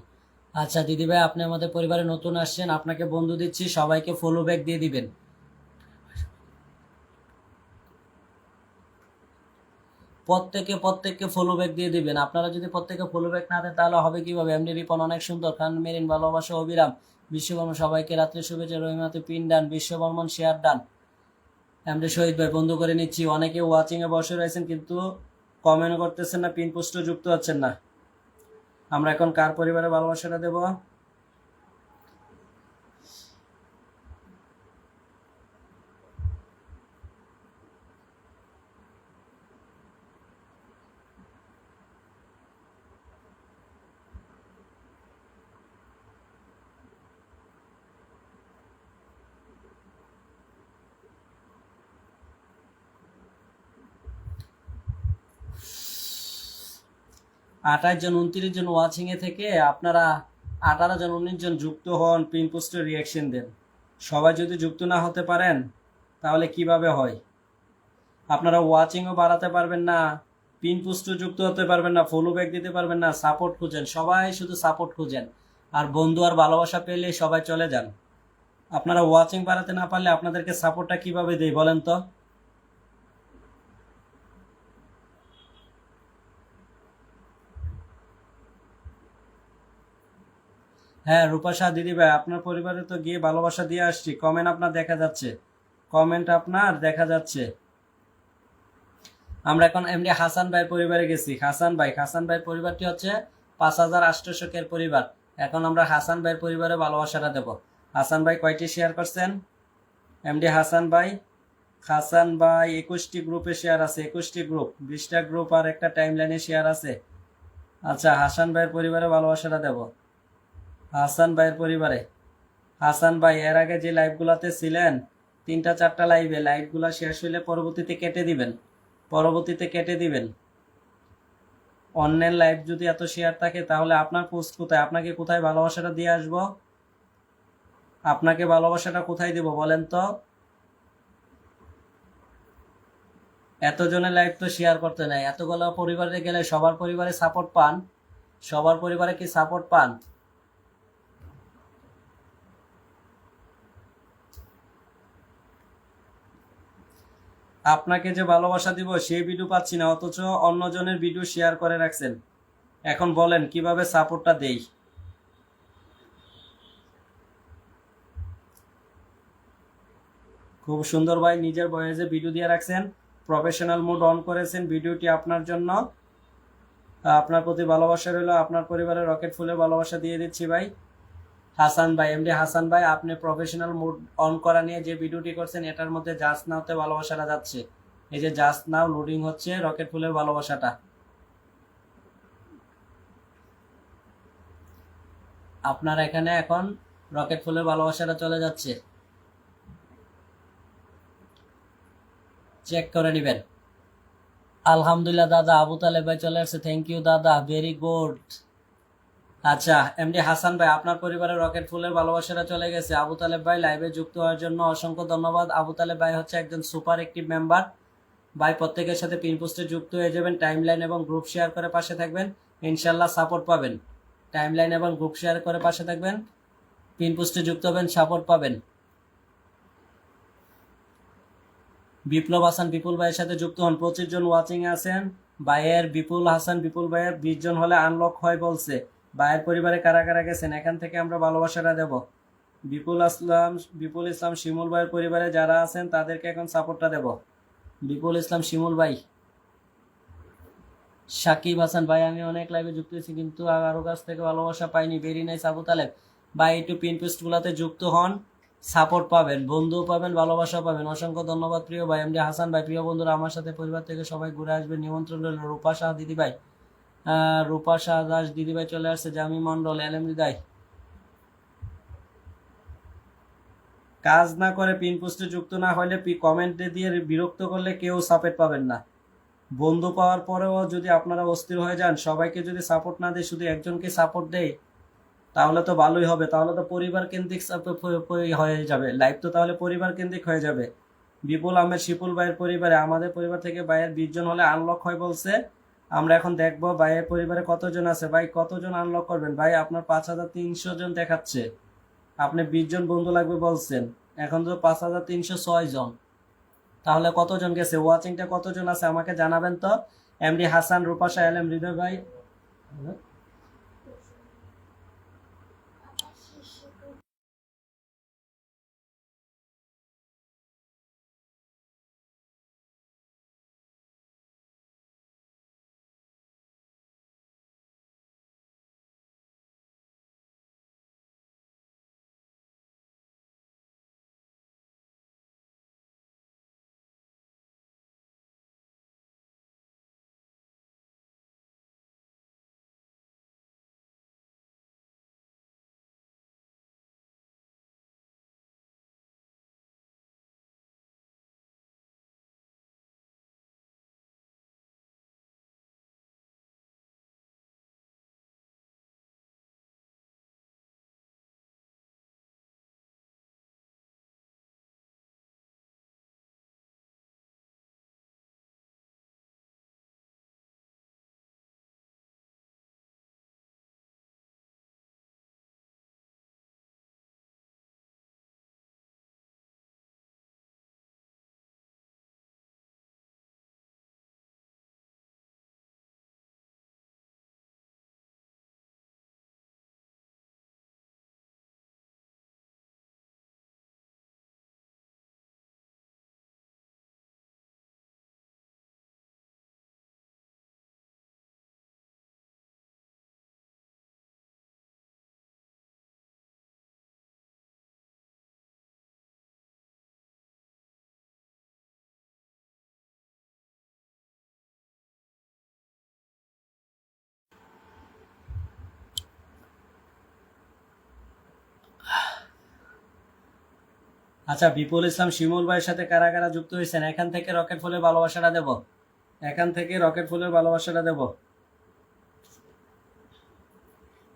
আচ্ছা দিদি ভাই, আপনি আমাদের পরিবারে নতুন আসছেন, আপনাকে বন্ধু দিচ্ছি, সবাইকে ফলো ব্যাক দিয়ে দিবেন। প্রত্যেককে ফলো ব্যাক দিয়ে দিবেন। আপনারা যদি প্রত্যেকে ফলো ব্যাক না দেন তাহলে হবে কিভাবে। এমনি রিপন অনেক সুন্দর, খান মেরিন ভালোবাসা অবিরাম, বিশ্ববর্মন সবাইকে রাত্রে শুভেচ্ছা, রহিমাতে পিন ডান, বিশ্ববর্মন শেয়ার ডান। এমনি শহীদ ভাই বন্ধু করে নিচ্ছি। অনেকে ওয়াচিং এ বসে রয়েছেন কিন্তু কমেন্ট করতেছেন না, পিন পোস্টে যুক্ত হচ্ছেন না। আমরা এখন কার পরিবারে ভালোবাসাটা দেব। 28 জন 29 জন ওয়াচিং এ থেকে আপনারা 18 জন 19 জন যুক্ত হন, পিন পোস্টে রিয়াকশন দেন। সবাই যদি যুক্ত না হতে পারেন তাহলে কিভাবে হয়। আপনারা ওয়াচিংও বাড়াতে পারবেন না, পিন পোস্টও যুক্ত হতে পারবেন না, ফলো ব্যাক দিতে পারবেন না, সাপোর্ট খুঁজেন, সবাই শুধু সাপোর্ট খুঁজেন। আর বন্ধু আর ভালোবাসা পেলে সবাই চলে যান। আপনারা ওয়াচিং বাড়াতে না পারলে আপনাদেরকে সাপোর্টটা কিভাবে দেই বলেন তো। হ্যাঁ রূপাশা দিদি ভাই, আপনার পরিবারে তো গিয়ে ভালোবাসা দিয়ে আসছি, কমেন্ট আপনার দেখা যাচ্ছে, কমেন্ট আপনার দেখা যাচ্ছে। আমরা এখন এমনি হাসান ভাইয়ের পরিবারে গেছি। হাসান ভাইয়ের পরিবারটি হচ্ছে 5800 কের পরিবার। এখন আমরা হাসান ভাইয়ের পরিবারে ভালোবাসাটা দেব। হাসান ভাই কয়টি শেয়ার করছেন। এমডি হাসান ভাই 21টি গ্রুপে শেয়ার আছে, 21টি গ্রুপ, 20টা গ্রুপ আর একটা টাইম লাইনে শেয়ার আছে। আচ্ছা হাসান ভাইয়ের পরিবারে ভালোবাসাটা দেব। হাসান ভাইয়ের পরিবারে, হাসান ভাই এর আগে যে লাইভগুলোতে ছিলেন 3টা 4টা লাইভে, লাইভগুলো শেষ হইলে পরবর্তীতে কেটে দিবেন, পরবর্তীতে কেটে দিবেন। অন্যের লাইভ যদি এত শেয়ার থাকে তাহলে আপনার পোস্ট কোথায়, আপনাকে কোথায় ভালোবাসাটা দিয়ে আসবো, আপনাকে ভালোবাসাটা কোথায় দেব বলেন তো। এতজনের লাইভ তো শেয়ার করতে নাই, এতগুলো পরিবারে গেলে সবার পরিবারে সাপোর্ট পান? সবার পরিবারে কি সাপোর্ট পান? আপনাকে যে ভালোবাসা দিব সেই ভিডিও পাচ্ছি না, অথচ অন্যজনের ভিডিও শেয়ার করে রাখছেন। এখন বলেন কিভাবে সাপোর্টটা দেই? খুব সুন্দর ভাই, নিজের ভয়েসে ভিডিও দিয়ে রাখছেন, প্রফেশনাল মোড অন করেছেন। ভিডিওটি আপনার জন্য, আপনার প্রতি ভালোবাসা রইল, আপনার পরিবারের রকেট ফুলের ভালোবাসা দিয়ে দিচ্ছি ভাই। হাসান ভাই, এমডি হাসান ভাই, আপনি প্রফেশনাল মোড অন করা নিয়ে যে ভিডিওটি করছেন এটার মধ্যে জাস্ট নাওতে ভালোবাসাটা যাচ্ছে। এই যে জাস্ট নাও লোডিং হচ্ছে রকেট ফুলের ভালোবাসাটা। আপনার এখানে এখন রকেট ফুলের ভালোবাসাটা চলে যাচ্ছে, চেক করে নেবেন। আলহামদুলিল্লাহ দাদা, আবু তালেব ভাই চলে আসছে, থ্যাংক ইউ দাদা, ভেরি গুড। আচ্ছা এমডি হাসান ভাই, আপনার পরিবারের রকেট ফুলের ভালোবাসাটা চলে গেছে। আবু তালেব ভাই লাইভে যুক্ত হওয়ার জন্য অসংখ্য ধন্যবাদ। আবু তালেব ভাই হচ্ছে একজন সুপার অ্যাক্টিভ মেম্বার ভাই, প্রত্যেকের সাথে পিন পোস্টে যুক্ত হয়ে যাবেন, টাইমলাইন এবং গ্রুপ শেয়ার করে পাশে থাকবেন, ইনশাল্লাহ সাপোর্ট পাবেন। টাইমলাইন এবং গ্রুপ শেয়ার করে পাশে থাকবেন, পিন পোস্টে যুক্ত হবেন, সাপোর্ট পাবেন। বিপ্লব হাসান বিপুল ভাইয়ের সাথে যুক্ত হন, 25 জন ওয়াচিং এ আছেন ভাইয়ের। বিপুল হাসান বিপুল ভাইয়ের 20 জন হলে আনলক হয় বলছে। ভাইয়ের পরিবারে কারা কারা গেছেন, এখান থেকে আমরা ভালোবাসাটা দেব। বিপুল ইসলাম শিমুল ভাইয়ের পরিবারে যারা আছেন তাদেরকে এখন সাপোর্টটা দেব। বিপুল ইসলাম শিমুল ভাই। সাকিব হাসান ভাই, আমি অনেক লাইভে যুক্ত হয়েছি কিন্তু কারো কাছ থেকে ভালোবাসা পাইনি, ভেরি নাইস আবু তালেব ভাই। একটু পিন পোস্ট গুলাতে যুক্ত হন, সাপোর্ট পাবেন, বন্ধু পাবেন, ভালোবাসা পাবেন। অসংখ্য ধন্যবাদ প্রিয় ভাই এমডি হাসান ভাই। প্রিয় বন্ধুরা, আমার সাথে পরিবার থেকে সবাই ঘুরে আসবেন, নিমন্ত্রণ রইল। রূপা শাহ দিদি ভাই, রূপা শাহ দাস দিদি ভাই চলে আসছে, জামি মন্ডল, এলএম হৃদয়। কাজ না করে পিন পোস্টে যুক্ত না হলে কমেন্টে দিয়ে বিরক্ত করলে কেউ সাপোর্ট পাবেন না। বন্ধু পাওয়ার পরেও যদি আপনারা অস্থির হয়ে যান, সবাইকে যদি সাপোর্ট না দেয়, শুধু একজনকে সাপোর্ট দেয়, তাহলে তো ভালোই হবে। তাহলে তো পরিবার কেন্দ্রিক হয়ে যাবে লাইভ, তো তাহলে পরিবার কেন্দ্রিক হয়ে যাবে। বিপুল আহমেদ শিপুল ভাইয়ের পরিবারে, আমাদের পরিবার থেকে ভাইয়ের 20 জন হলে আনলক হয় বলছে। আমরা এখন দেখবো ভাইয়ের পরিবারে কতজন আছে। ভাই কতজন আনলক করবেন ভাই? আপনার 5300 জন দেখাচ্ছে, আপনি 20 জন বন্ধু লাগবে বলছেন, এখন তো 5306 জন। তাহলে কতজন গেছে, ওয়াচিংটা কতজন আছে আমাকে জানাবেন তো। এমডি হাসান, রূপা শাহ, এলএম হৃদয় ভাই। আচ্ছা, বিপুল ইসলাম শিমুল ভাইয়ের সাথে কারা কারা যুক্ত হয়েছেন, এখান থেকে রকেট ফুলের ভালোবাসাটা দেব, এখান থেকে রকেট ফুলের ভালোবাসাটা দেব।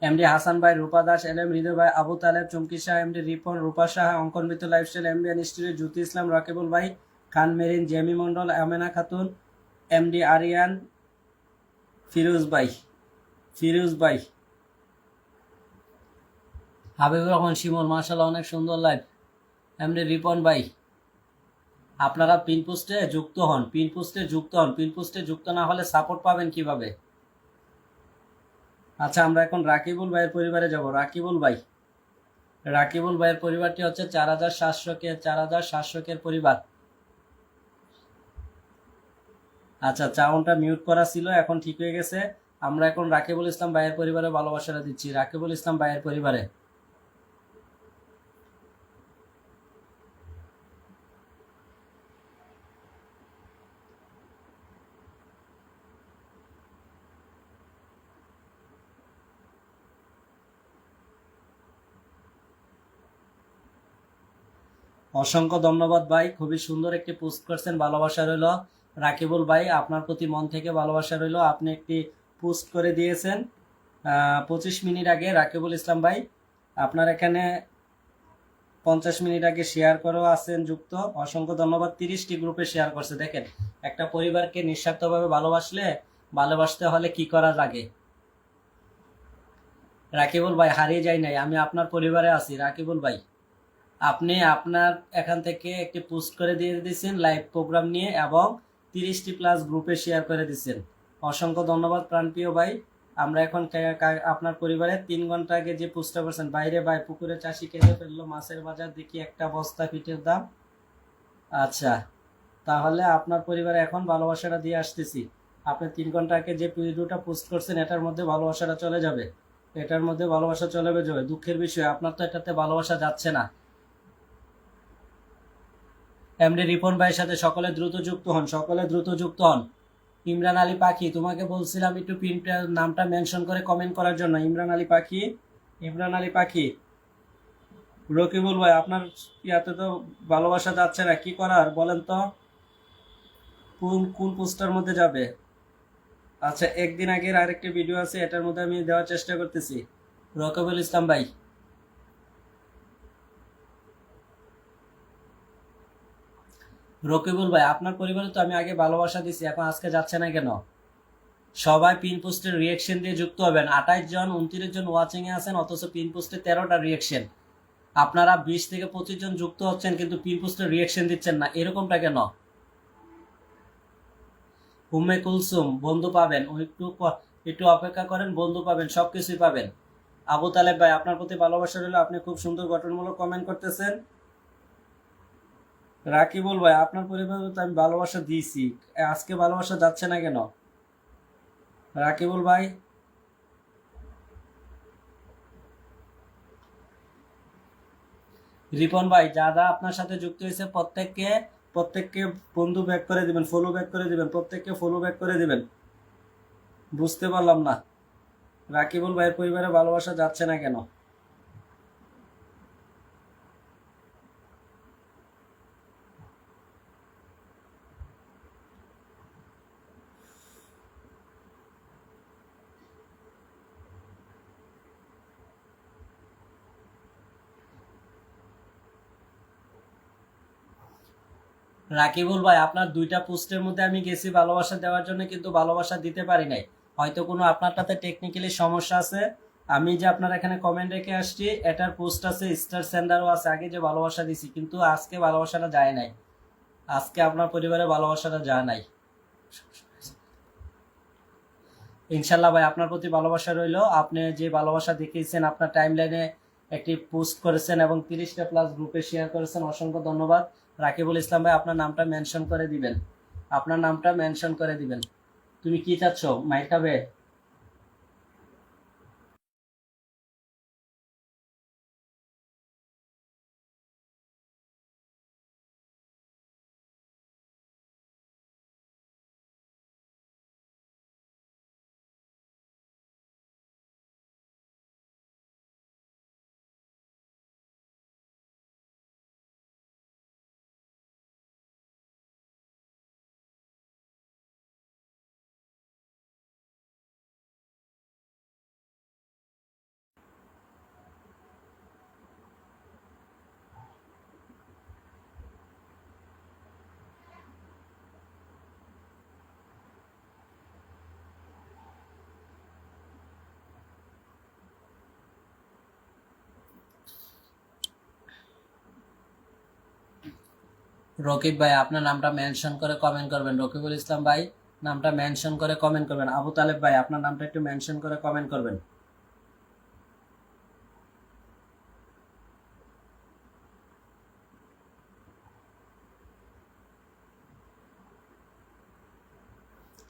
এমডি হাসান ভাই, রূপা দাস, এলএম হৃদয় ভাই, Abu Taleb, Chumki Shah, MD Ripon, Rupa Shah, Ankan Mitra lifestyle, MD institute, Jyoti Islam, Rakibul ভাই, খান মেরিন, জেমি মন্ডল, আমেনা খাতুন, এমডি আরিয়ান, ফিরোজ ভাই, হাবিবুর রহমান শিমুল, মার্শাল্লাহ অনেক সুন্দর লাইভ, এমডি রিপন ভাই। আপনারা পিন পোস্টে যুক্ত হন, পিন পোস্টে যুক্ত না হলে সাপোর্ট পাবেন কিভাবে? আচ্ছা, আমরা এখন রাকিবুল ভাইয়ের পরিবারে যাব। রাকিবুল ভাইয়ের পরিবারটি হচ্ছে 4700 কের পরিবার। আচ্ছা, চাউনটা মিউট করা ছিল, এখন ঠিক হয়ে গেছে। আমরা এখন রাকিবুল ইসলাম ভাইয়ের পরিবারে ভালোবাসাটা দিচ্ছি, রাকিবুল ইসলাম ভাইয়ের পরিবারে। অসংখ্য ধন্যবাদ ভাই, খুবই সুন্দর একটি পোস্ট করছেন, ভালোবাসা রইল। রাকিবুল ভাই, আপনার প্রতি মন থেকে ভালোবাসা রইল, আপনি একটি পোস্ট করে দিয়েছেন 25 মিনিট আগে। রাকিবুল ইসলাম ভাই, আপনার এখানে 50 মিনিট আগে শেয়ার করেও আছেন যুক্ত, অসংখ্য ধন্যবাদ। 30টি গ্রুপে শেয়ার করছে। দেখেন, একটা পরিবারকে নিঃস্বার্থভাবে ভালোবাসতে হলে কি করা লাগে। রাকিবুল ভাই, হারিয়ে যাই নাই, আমি আপনার পরিবারে আছি। রাকিবুল ভাই, আপনি আপনার এখান থেকে একটি পোস্ট করে দিয়ে দিয়েছেন লাইভ প্রোগ্রাম নিয়ে, এবং 30টি প্লাস গ্রুপে শেয়ার করে দিচ্ছেন। অসংখ্য ধন্যবাদ প্রাণপ্রিয় ভাই। আমরা এখন আপনার পরিবারে 3 ঘন্টা আগে যে পোস্টটা করছেন, বাইরে ভাই পুকুরে চাষি কেঁদে ফেললো, মাছের বাজার দেখি একটা বস্তা পিঠের দাম। আচ্ছা, তাহলে আপনার পরিবারে এখন ভালোবাসাটা দিয়ে আসতেছি। আপনি 3 ঘন্টা আগে যে ভিডিওটা পোস্ট করছেন, এটার মধ্যে ভালোবাসাটা চলে যাবে, দুঃখের বিষয়, আপনার তো এটাতে ভালোবাসা যাচ্ছে না। এমডি রিপন ভাইয়ের সাথে সকলে দ্রুত যুক্ত হন। ইমরান আলী পাখি, তোমাকে বলছিলাম একটু নামটা মেনশন করে কমেন্ট করার জন্য। ইমরান আলী পাখি। রকিবুল ভাই, আপনার ইয়াতে তো ভালোবাসা যাচ্ছে না, কি করার বলেন তো? কোন পোস্টার মধ্যে যাবে? আচ্ছা, একদিন আগের আরেকটি ভিডিও আছে, এটার মধ্যে আমি দেওয়ার চেষ্টা করতেছি। রকিবুল ইসলাম ভাই, আপনার পরিবারে তো আমি আগে ভালোবাসা দিছি, এখন আজকে যাচ্ছে না কেন? সবাই পিন পোস্টের রিয়েকশন দিয়ে যুক্ত হবেন। 28 জন 29 জন ওয়াচিং এ আছেন, অথচ পিন পোস্টে 13টা রিয়েকশন। আপনারা 20 থেকে 25 জন যুক্ত হচ্ছেন, কিন্তু পিন পোস্টের রিয়েকশন দিচ্ছেন না, এরকমটা কেন? উম্মে কুলসুম, বন্ধু পাবেন, একটু অপেক্ষা করেন, বন্ধু পাবেন, সবকিছুই পাবেন। আবু তালেব ভাই, আপনার প্রতি ভালোবাসা রইল, আপনি খুব সুন্দর গঠনমূলক কমেন্ট করতেছেন। রাকিবুল ভাই, আপনার পরিবারে তো আমি ভালোবাসা দিয়েছি, আজকে ভালোবাসা যাচ্ছে না কেন? রাকিবুল ভাই, রিপন ভাই, যারা আপনার সাথে যুক্ত হয়েছে প্রত্যেককে বন্ধু ব্যাক করে দিবেন, ফলো ব্যাক করে দিবেন, প্রত্যেককে ফলো ব্যাক করে দিবেন। বুঝতে পারলাম না, রাকিবুল ভাইয়ের পরিবারে ভালোবাসা যাচ্ছে না কেন? রাকিবুল ভাই, আপনার 2টা পোস্টের মধ্যে আমি গেছি ভালোবাসা দেওয়ার জন্য, কিন্তু ভালোবাসা দিতে পারি নাই। হয়তো কোনো আপনারটাতে টেকনিক্যালি সমস্যা আছে। আমি যে আপনার এখানে কমেন্ট রেখে আসছি, এটার পোস্ট আছে, স্টার সেন্ডারও আছে, আগে যে ভালোবাসা দিছি, কিন্তু আজকে ভালোবাসাটা যায় নাই। আজকে আপনার পরিবারে ভালোবাসাটা যায় নাই। ইনশাল্লাহ ভাই, আপনার প্রতি ভালোবাসা রইল। আপনি যে ভালোবাসা দেখিয়েছেন, আপনার টাইম লাইনে একটি পোস্ট করেছেন এবং 30টা প্লাস গ্রুপে শেয়ার করেছেন, অসংখ্য ধন্যবাদ। রাকিবুল ইসলাম ভাই, আপনার নামটা মেনশন করে দিবেন। তুমি কি চাচ্ছ, মাইর খাবে? রকিব ভাই আপনার নামটা মেনশন করে কমেন্ট করবেন। রকিবুল ইসলাম ভাই নামটা মেনশন করে কমেন্ট করবেন। আবু তালেব ভাই আপনার নামটা একটু মেনশন করে কমেন্ট করবেন।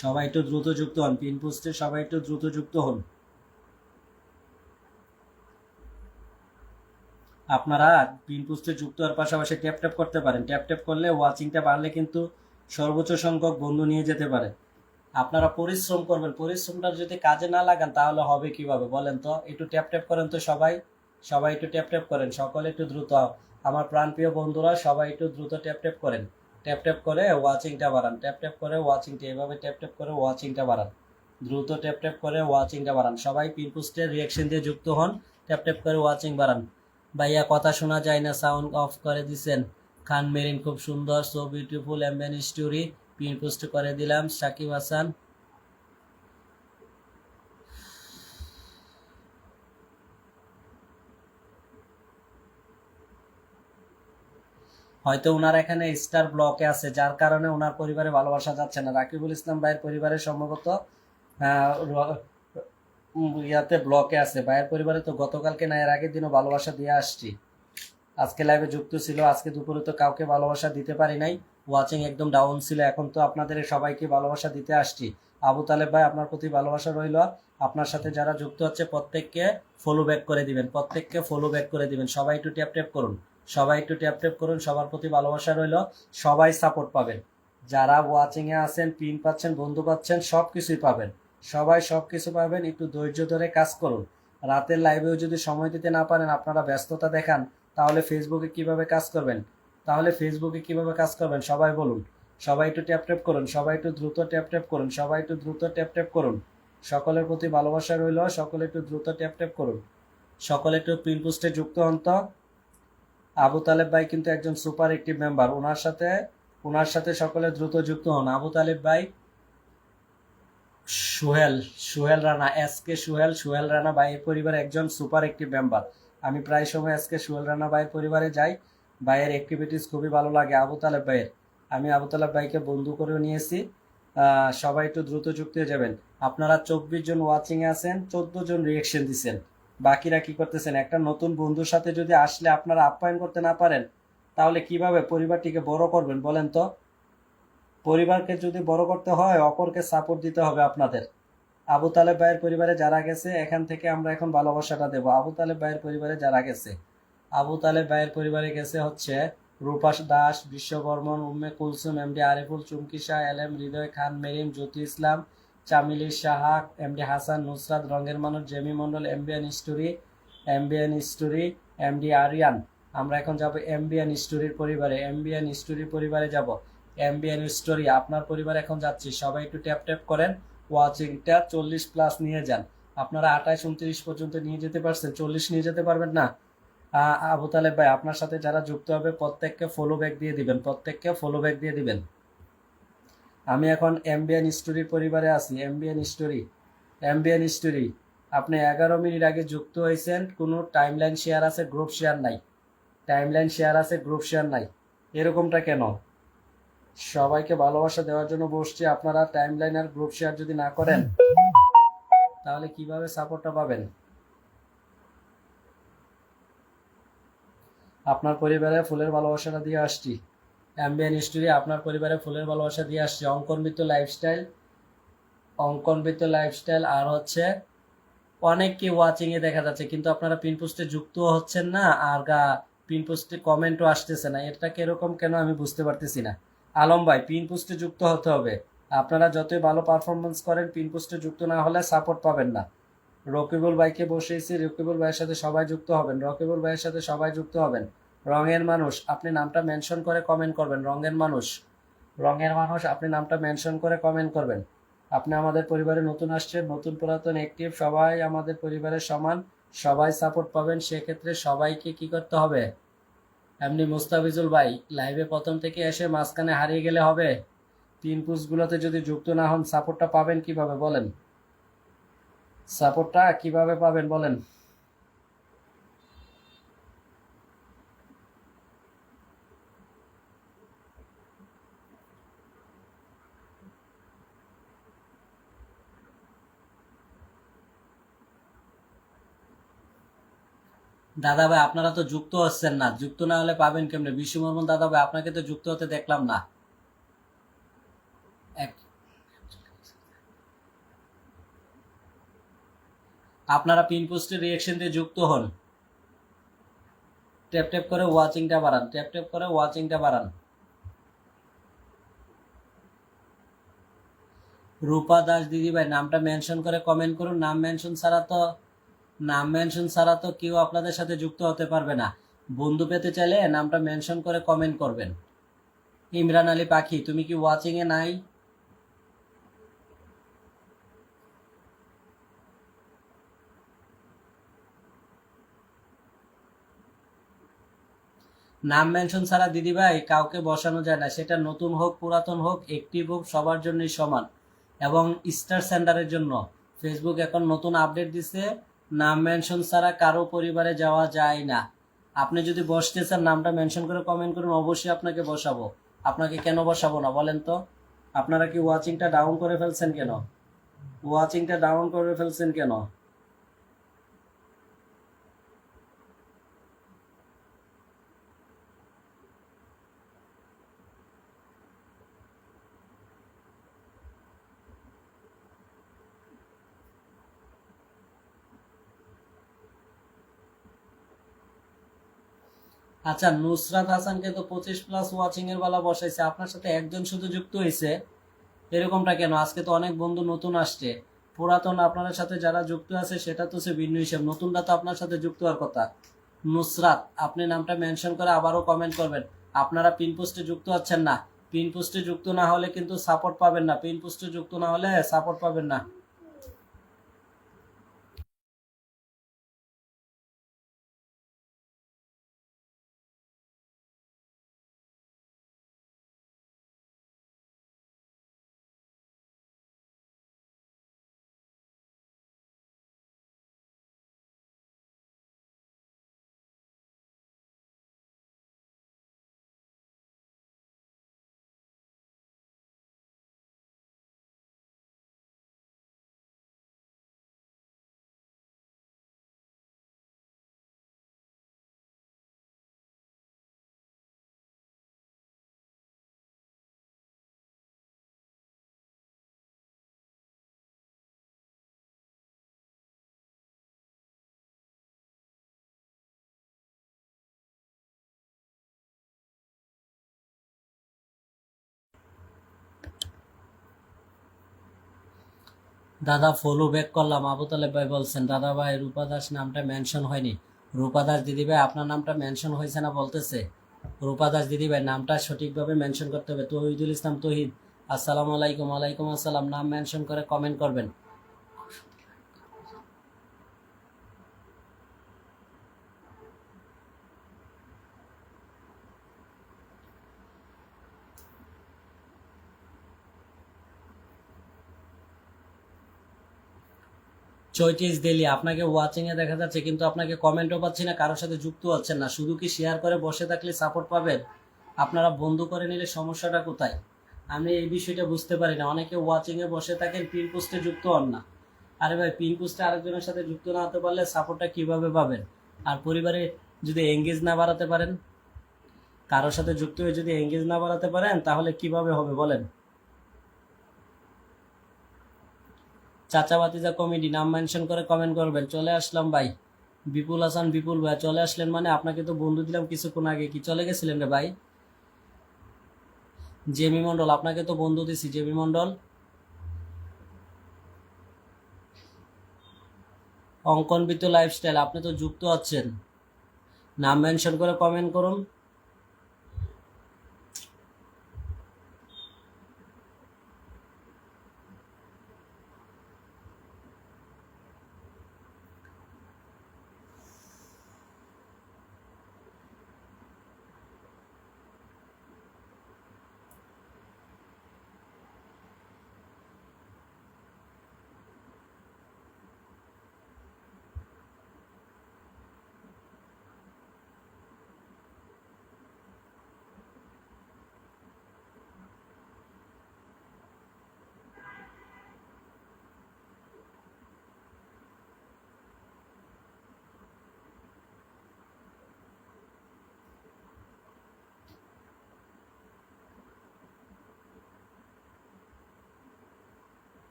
সবাই একটু দ্রুত যুক্ত হন, পিন পোস্টে সবাই একটু দ্রুত যুক্ত হন। আপনারা পিন পোস্টে যুক্ত হওয়ার পাশাপাশি ট্যাপ ট্যাপ করতে পারেন। ট্যাপ ট্যাপ করলে ওয়াচিংটা বাড়লে কিন্তু সর্বোচ্চ সংখ্যক বন্ধু নিয়ে যেতে পারে। আপনারা পরিশ্রম করবেন, পরিশ্রমটা যদি কাজে না লাগান তাহলে হবে কিভাবে বলেন তো? একটু ট্যাপ ট্যাপ করেন তো সবাই, সবাই একটু ট্যাপ ট্যাপ করেন, সকলে একটু দ্রুত। আমার প্রাণপ্রিয় বন্ধুরা সবাই একটু দ্রুত ট্যাপ ট্যাপ করেন। ট্যাপ ট্যাপ করে ওয়াচিংটা বাড়ান, ট্যাপ ট্যাপ করে ওয়াচিংটা, এভাবে ট্যাপ ট্যাপ করে ওয়াচিংটা বাড়ান, দ্রুত ট্যাপ ট্যাপ করে ওয়াচিংটা বাড়ান। সবাই পিন পোস্টের রিয়াকশন দিয়ে যুক্ত হন, ট্যাপ ট্যাপ করে ওয়াচিং বাড়ান। ভাইয়া কথা শোনা যায় না, সাউন্ড অফ করে দিছেন। খান মেরিন খুব সুন্দর, so beautiful, MBN story pin post করে দিলাম। সাকিব হাসান হয়তো ওনার এখানে স্টার ব্লকে আছে, যার কারণে ওনার পরিবারে ভালোবাসা যাচ্ছে না। রাকিবুল ইসলাম ভাইয়ের পরিবারে সম্ভবত ইয়াতে ব্লকে আছে। ভাইয়ের পরিবারে তো গতকালকে না এর আগের দিনও ভালোবাসা দিয়ে আসছি। আজকে লাইভে যুক্ত ছিল, আজকে দুপুরে তো কাউকে ভালোবাসা দিতে পারি নাই, ওয়াচিং একদম ডাউন ছিল। এখন তো আপনাদের সবাইকে ভালোবাসা দিতে আসছি। আবু তালেব ভাই আপনার প্রতি ভালোবাসা রইল। আপনার সাথে যারা যুক্ত হচ্ছে প্রত্যেককে ফলো ব্যাক করে দিবেন, প্রত্যেককে ফলো ব্যাক করে দিবেন। সবাই একটু ট্যাপ ট্যাপ করুন, সবাই একটু ট্যাপ ট্যাপ করুন। সবার প্রতি ভালোবাসা রইল, সবাই সাপোর্ট পাবেন। যারা ওয়াচিং এ আছেন, পিন পাচ্ছেন, বন্ধু পাচ্ছেন, সব কিছুই পাবেন। সবাই সব কিছু পাবেন। একটু ধৈর্য ধরে কাজ করুন। রাতের লাইভেও যদি সময় দিতে না পারেন, আপনারা ব্যস্ততা দেখান, তাহলে ফেসবুকে কিভাবে কাজ করবেন? সবাই বলুন। সবাই একটু ট্যাপ ট্যাপ করুন, সবাই একটু দ্রুত ট্যাপ ট্যাপ করুন, সবাই একটু দ্রুত ট্যাপ ট্যাপ করুন। সকলের প্রতি ভালোবাসা রইল, সকলে একটু দ্রুত ট্যাপ ট্যাপ করুন। সকলে একটু পিন পোস্টে যুক্ত হন তো। আবু তালেব ভাই কিন্তু একজন সুপার অ্যাক্টিভ মেম্বার, ওনার সাথে সকলে দ্রুত যুক্ত হন। আবু তালেব ভাই, সোহেল সোহেল রানা, সোহেল রানা ভাইয়ের পরিবারে একজন সুপার অ্যাক্টিভ মেম্বার। আমি প্রায় সময় সোহেল রানা ভাইয়ের পরিবারে যাই। ভাইয়ের অ্যাক্টিভিটিস খুবই ভালো লাগে আবু তালেব ভাইয়ের। আমি আবু তালেব ভাইকে বন্ধু করে নিয়েছি। সবাই একটু দ্রুত যুক্ত হয়ে যাবেন। আপনারা 24 জন ওয়াচিং এ আছেন, 14 জন রিয়েকশন দিচ্ছেন, বাকিরা কি করতেছেন? একটা নতুন বন্ধুর সাথে যদি আসলে আপনারা আপ্যায়ন করতে না পারেন, তাহলে কিভাবে পরিবারটিকে বড় করবেন বলেন তো? পরিবারকে যদি বড় করতে হয়, অপরকে সাপোর্ট দিতে হবে আপনাদের। আবু তালেব ভাইয়ের পরিবারে যারা গেছে, এখান থেকে আমরা এখন ভালোবাসাটা দেব। আবু তালেব ভাইয়ের পরিবারে যারা গেছে, আবু তালেব ভাইয়ের পরিবারে গেছে হচ্ছে Rupa Das, Bishwabarman, Umme Kulsum, MD Ariful, Chumki Shah, LM Hridoy, Khan Marin, Jyoti Islam, Chameli Saha, MD Hasan, Nusrat, রঙের মানুষ, Jemi Mondal, MBN story, MD Ariyan. আমরা এখন যাব এমবিএন স্টোরির পরিবারে যাব। এমবিএন স্টোরি আপনার পরিবারে এখন যাচ্ছি। সবাই একটু ট্যাপ ট্যাপ করেন, ওয়াচিংটা 40+ নিয়ে যান। আপনারা 28-29 পর্যন্ত নিয়ে যেতে পারছেন, 40 নিয়ে যেতে পারবেন না? আবু তালেব ভাই আপনার সাথে যারা যুক্ত হবে প্রত্যেককে ফলো ব্যাক দিয়ে দিবেন। আমি এখন এমবিএন স্টোরির পরিবারে আছি। এমবিএন স্টোরি আপনি 11 মিনিট আগে যুক্ত হয়েছেন, কোনো টাইমলাইন শেয়ার আছে, গ্রুপ শেয়ার নাই। এরকমটা কেন? সবাইকে ভালোবাসা দেওয়ার জন্য বসছি, আপনারা টাইমলাইন আর গ্রুপ শেয়ার যদি না করেন, তাহলে কিভাবে সাপোর্টটা পাবেন? আপনার পরিবারে ফুলের ভালোবাসাটা দিয়ে আসছি। এমবিএন স্টোরি আপনার পরিবারে ফুলের ভালোবাসা দিয়ে আসছি। অঙ্কনবৃত্ত লাইফস্টাইল আর হচ্ছে অনেককে ওয়াচিং এ দেখা যাচ্ছে, কিন্তু আপনারা পিন পোস্টে যুক্ত হচ্ছেন না, আর পিন পোস্টে কমেন্টও আসতেছে না। এটা কিরকম কেন আমি বুঝতে পারতেছি না। আলম ভাই, পিন পোস্টে যুক্ত হতে হবে। আপনারা যতই ভালো পারফরমেন্স করেন, পিন পোস্টে যুক্ত না হলে সাপোর্ট পাবেন না। রকিবুল ভাইকে বসিয়েছি, রকিবুল ভাইয়ের সাথে সবাই যুক্ত হবেন। রঙের মানুষ, আপনি নামটা মেনশন করে কমেন্ট করবেন। রঙের মানুষ আপনি নামটা মেনশন করে কমেন্ট করবেন। আপনি আমাদের পরিবারে নতুন আসছেন, নতুন পুরাতন অ্যাক্টিভ সবাই আমাদের পরিবারের সমান, সবাই সাপোর্ট পাবেন। সেক্ষেত্রে সবাইকে কি করতে হবে? এমনি মুস্তাফিজুল ভাই, লাইভে প্রথম থেকে এসে মাঝখানে হারিয়ে গেলে হবে? তিন পুষগুলোতে যদি যুক্ত না হন, সাপোর্টটা পাবেন কিভাবে বলেন? দাদা ভাই আপনারা তো যুক্ত হচ্ছেন না, যুক্ত না হলে পাবেন কেমনে? বিশ্ব বর্মন দাদা ভাই আপনাকে তো যুক্ত হতে দেখলাম না। এক- আপনারা পিন পোস্টের রিয়েকশন দিয়ে যুক্ত হন। ট্যাপ ট্যাপ করে ওয়াচিংটা বাড়ান, ট্যাপ ট্যাপ করে ওয়াচিংটা বাড়ান। রূপা দাস দিদি ভাই নামটা মেনশন করে কমেন্ট করুন। নাম মেনশন ছাড়া তো কেউ আপনাদের সাথে যুক্ত হতে পারবে না। বন্ধু পেতে চাইলে নামটা মেনশন করে কমেন্ট করবেন। ইমরান আলী পাখি, তুমি কি ওয়াচিং এ নাই? নাম মেনশন ছাড়া দিদি ভাই কাউকে বসানো যায় না, সেটা নতুন হোক পুরাতন হোক অ্যাক্টিভ হোক সবার জন্যই সমান। এবং স্টার সেন্টারের জন্য ফেসবুক এখন নতুন আপডেট দিছে, নাম মেনশন ছাড়া কারো পরিবারে যাওয়া যায় না। আপনি যদি বসতে চান নামটা মেনশন করে কমেন্ট করুন, অবশ্যই আপনাকে বসাবো। আপনাকে কেন বসাবো না বলেন তো? আপনারা কি ওয়াচিংটা ডাউন করে ফেলছেন কেন? ওয়াচিংটা ডাউন করে ফেলছেন কেন? আচ্ছা, নুসরাত হাসানকে তো 25+ ওয়াচিং এর বেলা বসাইছে, আপনার সাথে একজন শুধু যুক্ত হয়েছে, এরকমটা কেন? আজকে তো অনেক বন্ধু নতুন আসছে। পুরাতন আপনার সাথে যারা যুক্ত আছে সেটা তো সে ভিন্ন হিসাব, নতুনরা তো আপনার সাথে যুক্ত হওয়ার কথা। নুসরাত, আপনি নামটা মেনশন করে আবারও কমেন্ট করবেন। আপনারা পিন পোস্টে যুক্ত হচ্ছেন না, পিন পোস্টে যুক্ত না হলে কিন্তু সাপোর্ট পাবেন না, পিন পোস্টে যুক্ত না হলে সাপোর্ট পাবেন না। দাদা ফলো ব্যাক করলাম। আবু তালেব ভাই বলছেন দাদা ভাই রূপা দাস নামটা মেনশন হয়নি। রূপা দাস দিদি ভাই আপনার নামটা মেনশন হয়েছে না বলতেছে। রূপা দাস দিদি ভাই নামটা সঠিকভাবে মেনশন করতে হবে। তহিদুল ইসলাম তহিদ, আসসালামু আলাইকুম। ওয়ালাইকুম আসসালাম। নাম মেনশন করে কমেন্ট করবেন। চৈটিস ডেলি, আপনাকে ওয়াচিং এ দেখা যাচ্ছে কিন্তু আপনাকে কমেন্টও পাচ্ছি না, কারোর সাথে যুক্ত হচ্ছেন না। শুধু কি শেয়ার করে বসে থাকলে সাপোর্ট পাবেন? আপনারা বন্ধু করে নিলে সমস্যাটা কোথায়? আমি এই বিষয়টা বুঝতে পারি না। অনেকে ওয়াচিং এ বসে থাকেন, পিন পোস্টে যুক্ত হন না। আরে ভাই, পিন পোস্টে আরেকজনের সাথে যুক্ত না হতে পারলে সাপোর্টটা কিভাবে পাবেন? আর পরিবারে যদি এঙ্গেজ না বাড়াতে পারেন, কারোর সাথে যুক্ত হয়ে যদি এঙ্গেজ না বাড়াতে পারেন তাহলে কিভাবে হবে বলেন? চাচা ভাতিজা কমেডি, নাম মেনশন করে কমেন্ট করবেন। চলে আসলাম ভাই। বিপুল হাসান বিপুল ভাই চলে আসলেন মানে? আপনাকে তো বন্ধু দিলাম কিছুক্ষণ আগে, কি চলে গেছিলেন রে ভাই? জেমি মন্ডল, আপনাকে তো বন্ধু দিছি জেমি মন্ডল। অঙ্কন বিত্ত লাইফস্টাইল, আপনি তো যুক্ত আছেন, নাম মেনশন করে কমেন্ট করুন।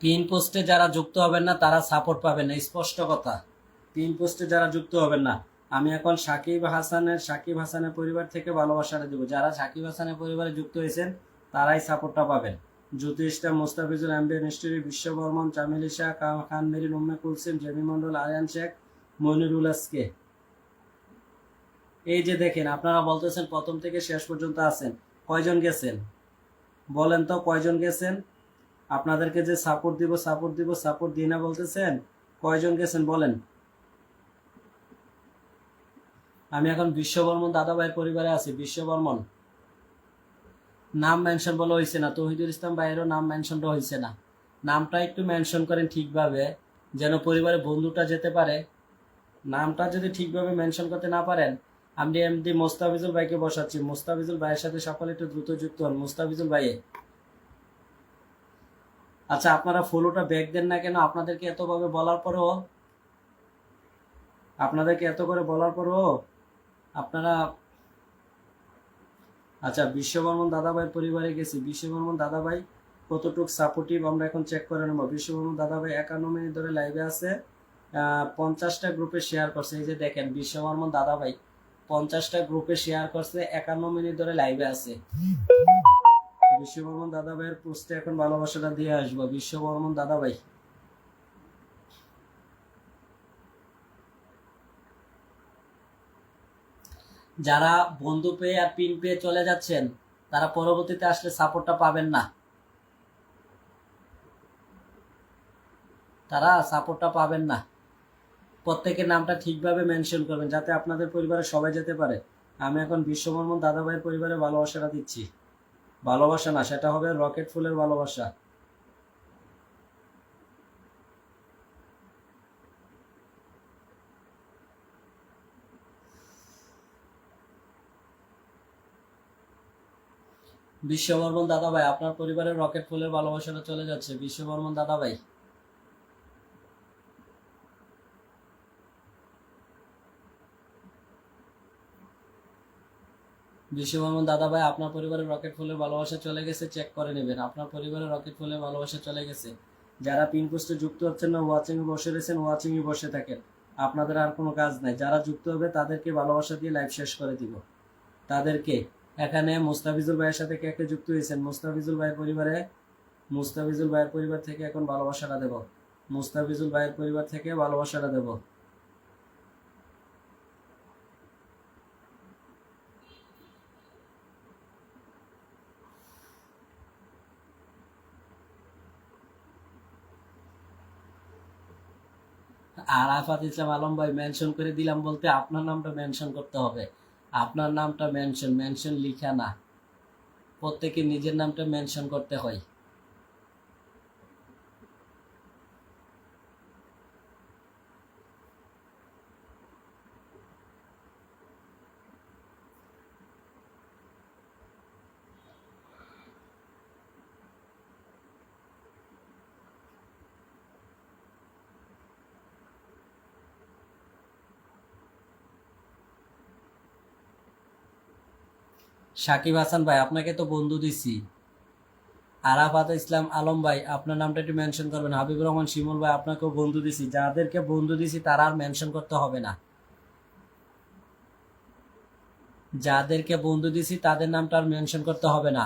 পিন পোস্টে যারা যুক্ত হবেন না তারা সাপোর্ট পাবেন না, স্পষ্ট কথা। পিন পোস্টে যারা যুক্ত হবেন না, আমি এখন সাকিব হাসানের পরিবার থেকে ভালোবাসাটা দেবো। যারা সাকিব হাসানের পরিবারে যুক্ত হয়েছেন তারাই সাপোর্টটা পাবেন। জ্যোতি ইসলাম, মোস্তাফিজুল, এমবিএন হিস্টরি, বিশ্ববর্মন, চামিল ইশা, খান মেরিন, উম্মে কুলসুম, জেমি মন্ডল, আয়ান শেখ, মনিরুল আজকে। এই যে দেখেন, আপনারা বলতেছেন প্রথম থেকে শেষ পর্যন্ত আছেন, কয়জন গেছেন বলেন তো, কয়জন গেছেন? আপনাদেরকে যে সাপোর্ট দিব সাপোর্ট দিই না বলতেছেন, কয়জন গেছেন বলেন? আমি এখন বিশ্ববর্মন দাদাভাইয়ের পরিবারে আছি। বিশ্ববর্মন নাম মেনশন বলা হয়েছে না, তৌহিদুল ইসলাম ভাইয়েরও নাম মেনশনটা হয়েছে না। নামটা একটু মেনশন করেন ঠিকভাবে, যেন পরিবারে বন্ধুটা যেতে পারে। নামটা যদি ঠিকভাবে মেনশন করতে না পারেন, আমি এমডি মোস্তাফিজুল ভাইকে বসাচ্ছি। মোস্তাফিজুল ভাইয়ের সাথে সকলে একটু দ্রুত যুক্ত হন। মোস্তাফিজুল ভাইয়ে, আচ্ছা আপনারা ফলোটা ব্যাক দেন না কেন? আপনাদেরকে এত করে বলার পরেও আপনারা, আচ্ছা বিশ্ববর্মন দাদাভাইয়ের পরিবারে গেছি। বিশ্ববর্মন দাদাভাই কতটুক সাপোর্টিভ আমরা এখন চেক করে নেব। বিশ্ববর্মন দাদাভাই 51 মিনিট ধরে লাইভে আছে, 50টা গ্রুপে শেয়ার করছে। এই যে দেখেন, বিশ্ববর্মন দাদাভাই 50টা গ্রুপে শেয়ার করছে, 51 মিনিট ধরে লাইভে আছে। বিশ্ববর্মন দাদাভাইয়ের পোস্টে এখন ভালোবাসাটা দিয়ে আসবো। বিশ্ববর্মন দাদাভাই, যারা বন্ধু পেয়ে আর পিন পেয়ে চলে যাচ্ছেন তারা পরবর্তীতে আসলে সাপোর্টটা পাবেন না, প্রত্যেকের নামটা ঠিকভাবে মেনশন করবেন যাতে আপনাদের পরিবারে সবাই যেতে পারে। আমি এখন বিশ্ববর্মন দাদাভাইয়ের পরিবারে ভালোবাসাটা দিচ্ছি। ভালোবাসা না, সেটা হবে রকেট ফুলের ভালোবাসা। বিশ্ববর্মন দাদাভাই, আপনার পরিবারের রকেট ফুলের ভালোবাসাটা চলে যাচ্ছে। বিশ্ববর্মন দাদাভাই, বিশ্ববর্মন দাদাভাই, আপনার পরিবারের রকেট ফুলের ভালোবাসা চলে গেছে, চেক করে নেবেন। আপনার পরিবারের রকেট ফুলের ভালোবাসা চলে গেছে। যারা পিন পোস্টে যুক্ত হচ্ছেন না, ওয়াচিং এ বসে রয়েছেন, ওয়াচিং এ বসে থাকেন, আপনাদের আর কোনো কাজ নাই। যারা যুক্ত হবে তাদেরকে ভালোবাসা দিয়ে লাইভ শেষ করে দিব। তাদেরকে এখানে মুস্তাফিজুল ভাইয়ের সাথে কে কে যুক্ত হয়েছেন, মুস্তাফিজুল ভাইয়ের পরিবার থেকে এখন ভালোবাসাটা দেব। মুস্তাফিজুল ভাইয়ের পরিবার থেকে ভালোবাসাটা দেব। আরাফাত ইসলাম আলম ভাই, মেনশন করে দিলাম বলতে আপনার নামটা মেনশন করতে হবে। আপনার নামটা মেনশন লিখা না, প্রত্যেকে নিজের নামটা মেনশন করতে হয়। সাকিব হাসান ভাই, আপনাকে তো বন্ধু দিছি। আরাফাত ইসলাম আলম ভাই, আপনার নামটা একটু মেনশন করবেন। হাবিবুর রহমান শিমুল ভাই, আপনাকেও বন্ধু দিছি। যাদেরকে বন্ধু দিছি তারা আর মেনশন করতে হবে না। যাদেরকে বন্ধু দিছি তাদের নামটা আর মেনশন করতে হবে না।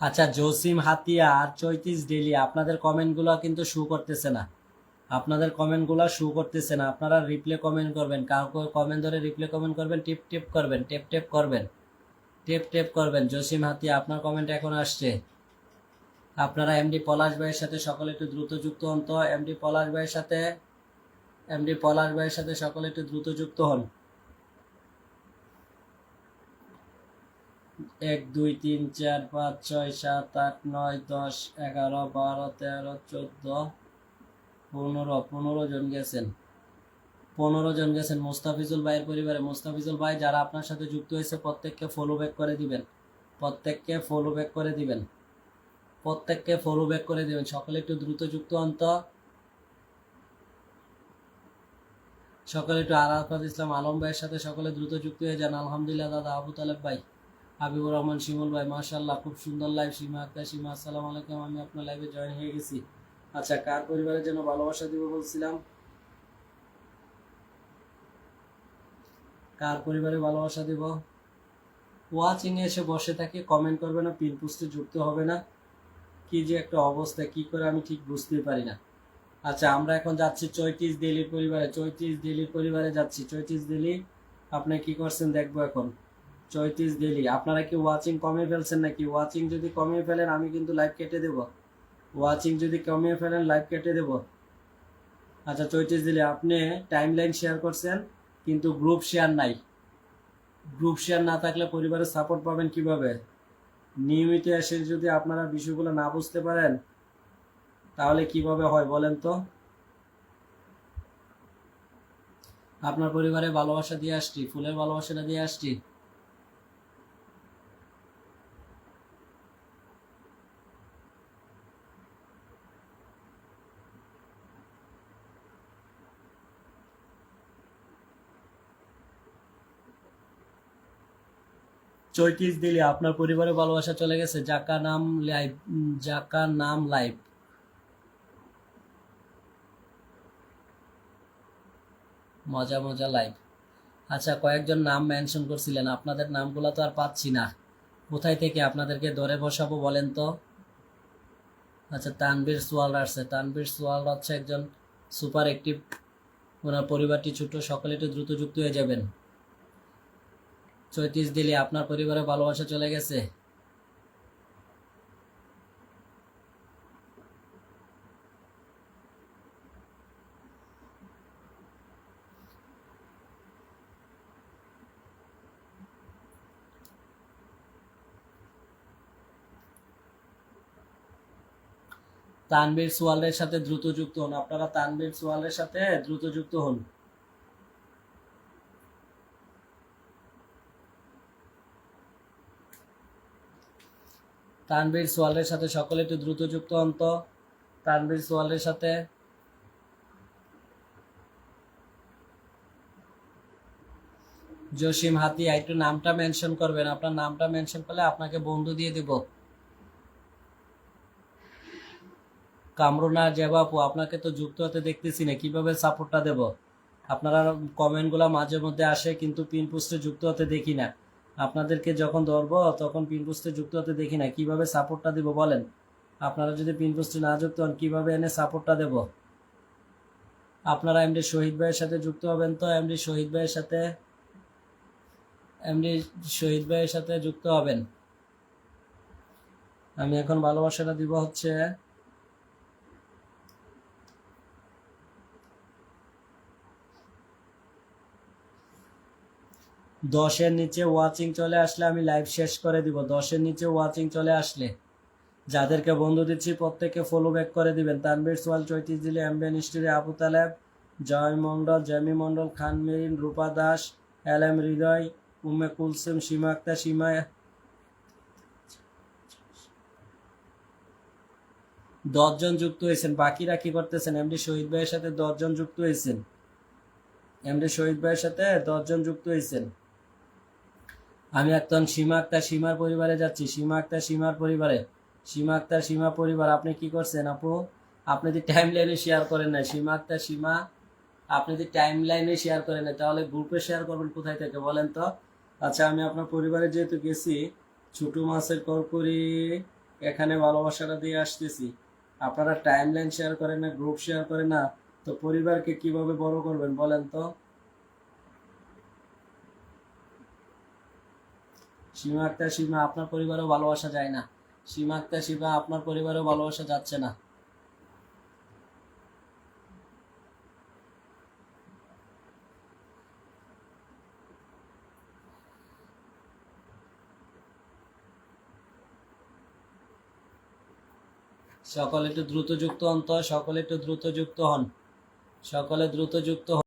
আচ্ছা, জসিম হাতিয়া আর চৈতিস ডেলি, আপনাদের কমেন্টগুলো কিন্তু শো করতেছে না। আপনারা রিপ্লে কমেন্ট করবেন। কাউকে কমেন্ট ধরে রিপ্লে কমেন্ট করবেন, টিপ টিপ করবেন, টেপ করবেন। জসিম হাতিয়া, আপনার কমেন্ট এখন আসছে। আপনারা এমডি পলাশ ভাইয়ের সাথে সকলে একটু দ্রুত যুক্ত হন তো। এমডি পলাশ ভাইয়ের সাথে সকলে একটু দ্রুত যুক্ত হন। 1 2 3 4 5 6 7 8 9 10 11 12 13 14 15 জন গেছেন। 15 জন গেছেন মোস্তাফিজুল ভাইয়ের পরিবারে। মোস্তাফিজুল ভাই যারা আপনার সাথে যুক্ত হয়েছে প্রত্যেককে ফলো ব্যাক করে দিবেন, প্রত্যেককে ফলো ব্যাক করে দিবেন, প্রত্যেককে ফলো ব্যাক করে দিবেন। সকলে একটু দ্রুত যুক্ত হন তো। সকলে একটু আরাফাত ইসলাম আলম ভাইয়ের সাথে সকলে দ্রুত যুক্ত হয়ে যান। আলহামদুলিল্লাহ দাদা আবু তালেব ভাই, হাবিবুর রহমান শিমুল ভাই, মাশাআল্লাহ খুব সুন্দর লাইভ। সীমা আক্তার সীমা, আসসালামু আলাইকুম, আমি আপনার লাইভে জয়েন হয়ে গেছি। আচ্ছা, কার পরিবারের জন্য ভালোবাসা দিব বলছিলাম? কার পরিবারে ভালোবাসা দিব? ওয়াচিং এ এসে বসে থাকে, কমেন্ট করবে না, পিন পোস্টে যুক্ত হবে না, কি যে একটা অবস্থা, কি করে আমি ঠিক বুঝতেই পারি না। আচ্ছা, আমরা এখন যাচ্ছি চৈতিস দিলির পরিবারে, চৈতিস দিলির পরিবারে যাচ্ছি। চৈতিস দিলি আপনি কি করছেন দেখবো এখন। চৈতিস দিলি, আপনারা কি ওয়াচিং কমিয়ে ফেলছেন নাকি? ওয়াচিং যদি কমিয়ে ফেলেন আমি কিন্তু লাইভ কেটে দেব। ওয়াচিং যদি কমিয়ে ফেলেন লাইভ কেটে দেব। আচ্ছা চৈতিস দিলি, আপনি টাইমলাইন শেয়ার করছেন কিন্তু গ্রুপ শেয়ার নাই। গ্রুপ শেয়ার না থাকলে পরিবারের সাপোর্ট পাবেন কিভাবে? নিয়মিত এসে যদি আপনারা বিষয়গুলো না বুঝতে পারেন তাহলে কিভাবে হয় বলেন তো? আপনার পরিবারে ভালোবাসা দিয়ে আসছি, ফুলের ভালোবাসাটা দিয়ে আসছি। চৈতিস দিলে আপনার পরিবারে ভালোবাসা চলে গেছে। জাকা নাম লাইভ, জাকা নাম লাইভ। মজা মজা লাইভ। আচ্ছা, কয়েকজন নাম মেনশন করছিলেন, আপনাদের নামগুলো তো আর পাচ্ছি না। কোথায় থেকে আপনাদেরকে ধরে বসাবো বলেন তো? আচ্ছা, তানভীর সোয়াল আসছে। তানভীর সোয়াল হচ্ছে একজন সুপার অ্যাক্টিভ, ওনার পরিবারটি ছোট, সকলে একটু দ্রুত যুক্ত হয়ে যাবেন। চৈতিস দিলে আপনার পরিবারে ভালোবাসা চলে গেছে। তানভীর সোয়ালের সাথে দ্রুত যুক্ত হন, আপনারা তানভীর সোয়ালের সাথে দ্রুত যুক্ত হন। তানভীর সোয়ালের সাথে সকলে একটু দ্রুত যুক্ত হন তো। তানভীর সোয়ালের সাথে। জসিম হাতিয়া, একটু নামটা মেনশন করবেন, আপনার নামটা মেনশন করলে আপনাকে বন্ধু দিয়ে দিব। কামরুনা জেবাপু, আপনাকে তো যুক্ত হতে দেখতেছি না, কিভাবে সাপোর্টটা দেব? আপনারা কমেন্টগুলো মাঝে মধ্যে আসে কিন্তু পিন পোস্টে যুক্ত হতে দেখি না। আপনাদেরকে যখন ধরবো তখন পিন পোস্টে যুক্ত হতে দেখি না, কিভাবে সাপোর্টটা দিব বলেন? আপনারা যদি পিন পোস্টে না যুক্ত হন কিভাবে এনে সাপোর্টটা দেব? আপনারা এমডি শহীদ ভাইয়ের সাথে যুক্ত হবেন তো। এমডি শহীদ ভাইয়ের সাথে, এমডি শহীদ ভাইয়ের সাথে যুক্ত হবেন। আমি এখন ভালোবাসাটা দিব হচ্ছে 10-এর নিচে ওয়াচিং চলে আসলে আমি লাইভ শেষ করে দিব। 10-এর নিচে ওয়াচিং চলে আসলে যাদেরকে বন্ধু দিচ্ছি প্রত্যেককে ফলো ব্যাক করে দিবেন। তানভীর সোয়াল, চৈতিস দিলে, এমবিএন স্টুডিও, আবু তালেব, জয় মন্ডল, জেমি মন্ডল, খান মেরিন, রূপা দাস, এল এম হৃদয়, উম্মে কুলসুম, সীমা আক্তার সীমা। 10 জন যুক্ত হয়েছেন, বাকিরা কি করতেছেন? এমডি শহীদ ভাইয়ের সাথে 10 জন যুক্ত হয়েছেন। এমডি শহীদ ভাইয়ের সাথে 10 জন যুক্ত হয়েছেন। আমি একজন সীমা আক্তার সীমার পরিবারে যাচ্ছি। সীমা আক্তার সীমার পরিবারে, সীমা আক্তার সীমা পরিবার, আপনি কি করছেন আপু? আপনি যদি টাইম লাইনে শেয়ার করেন না সীমা আক্তার সীমা, আপনি যদি টাইম লাইনে শেয়ার করেন না তাহলে গ্রুপে শেয়ার করবেন কোথায় থেকে বলেন তো? আচ্ছা, আমি আপনার পরিবারে যেহেতু গেছি, ছোট মাছের করকরি এখানে ভালোবাসাটা দিয়ে আসতেছি। আপনারা টাইম লাইন শেয়ার করেন না, গ্রুপ শেয়ার করেন না, তো পরিবারকে কিভাবে বড় করবেন বলেন তো? সীমা আক্তার সীমা, আপনার পরিবারেও ভালোবাসা যায় না। সীমা আক্তার সীমা, আপনার পরিবারেও ভালোবাসা যাচ্ছে না। সকলে একটু দ্রুত যুক্ত হন তো, সকলে একটু দ্রুত যুক্ত হন, সকলে দ্রুত যুক্ত হন।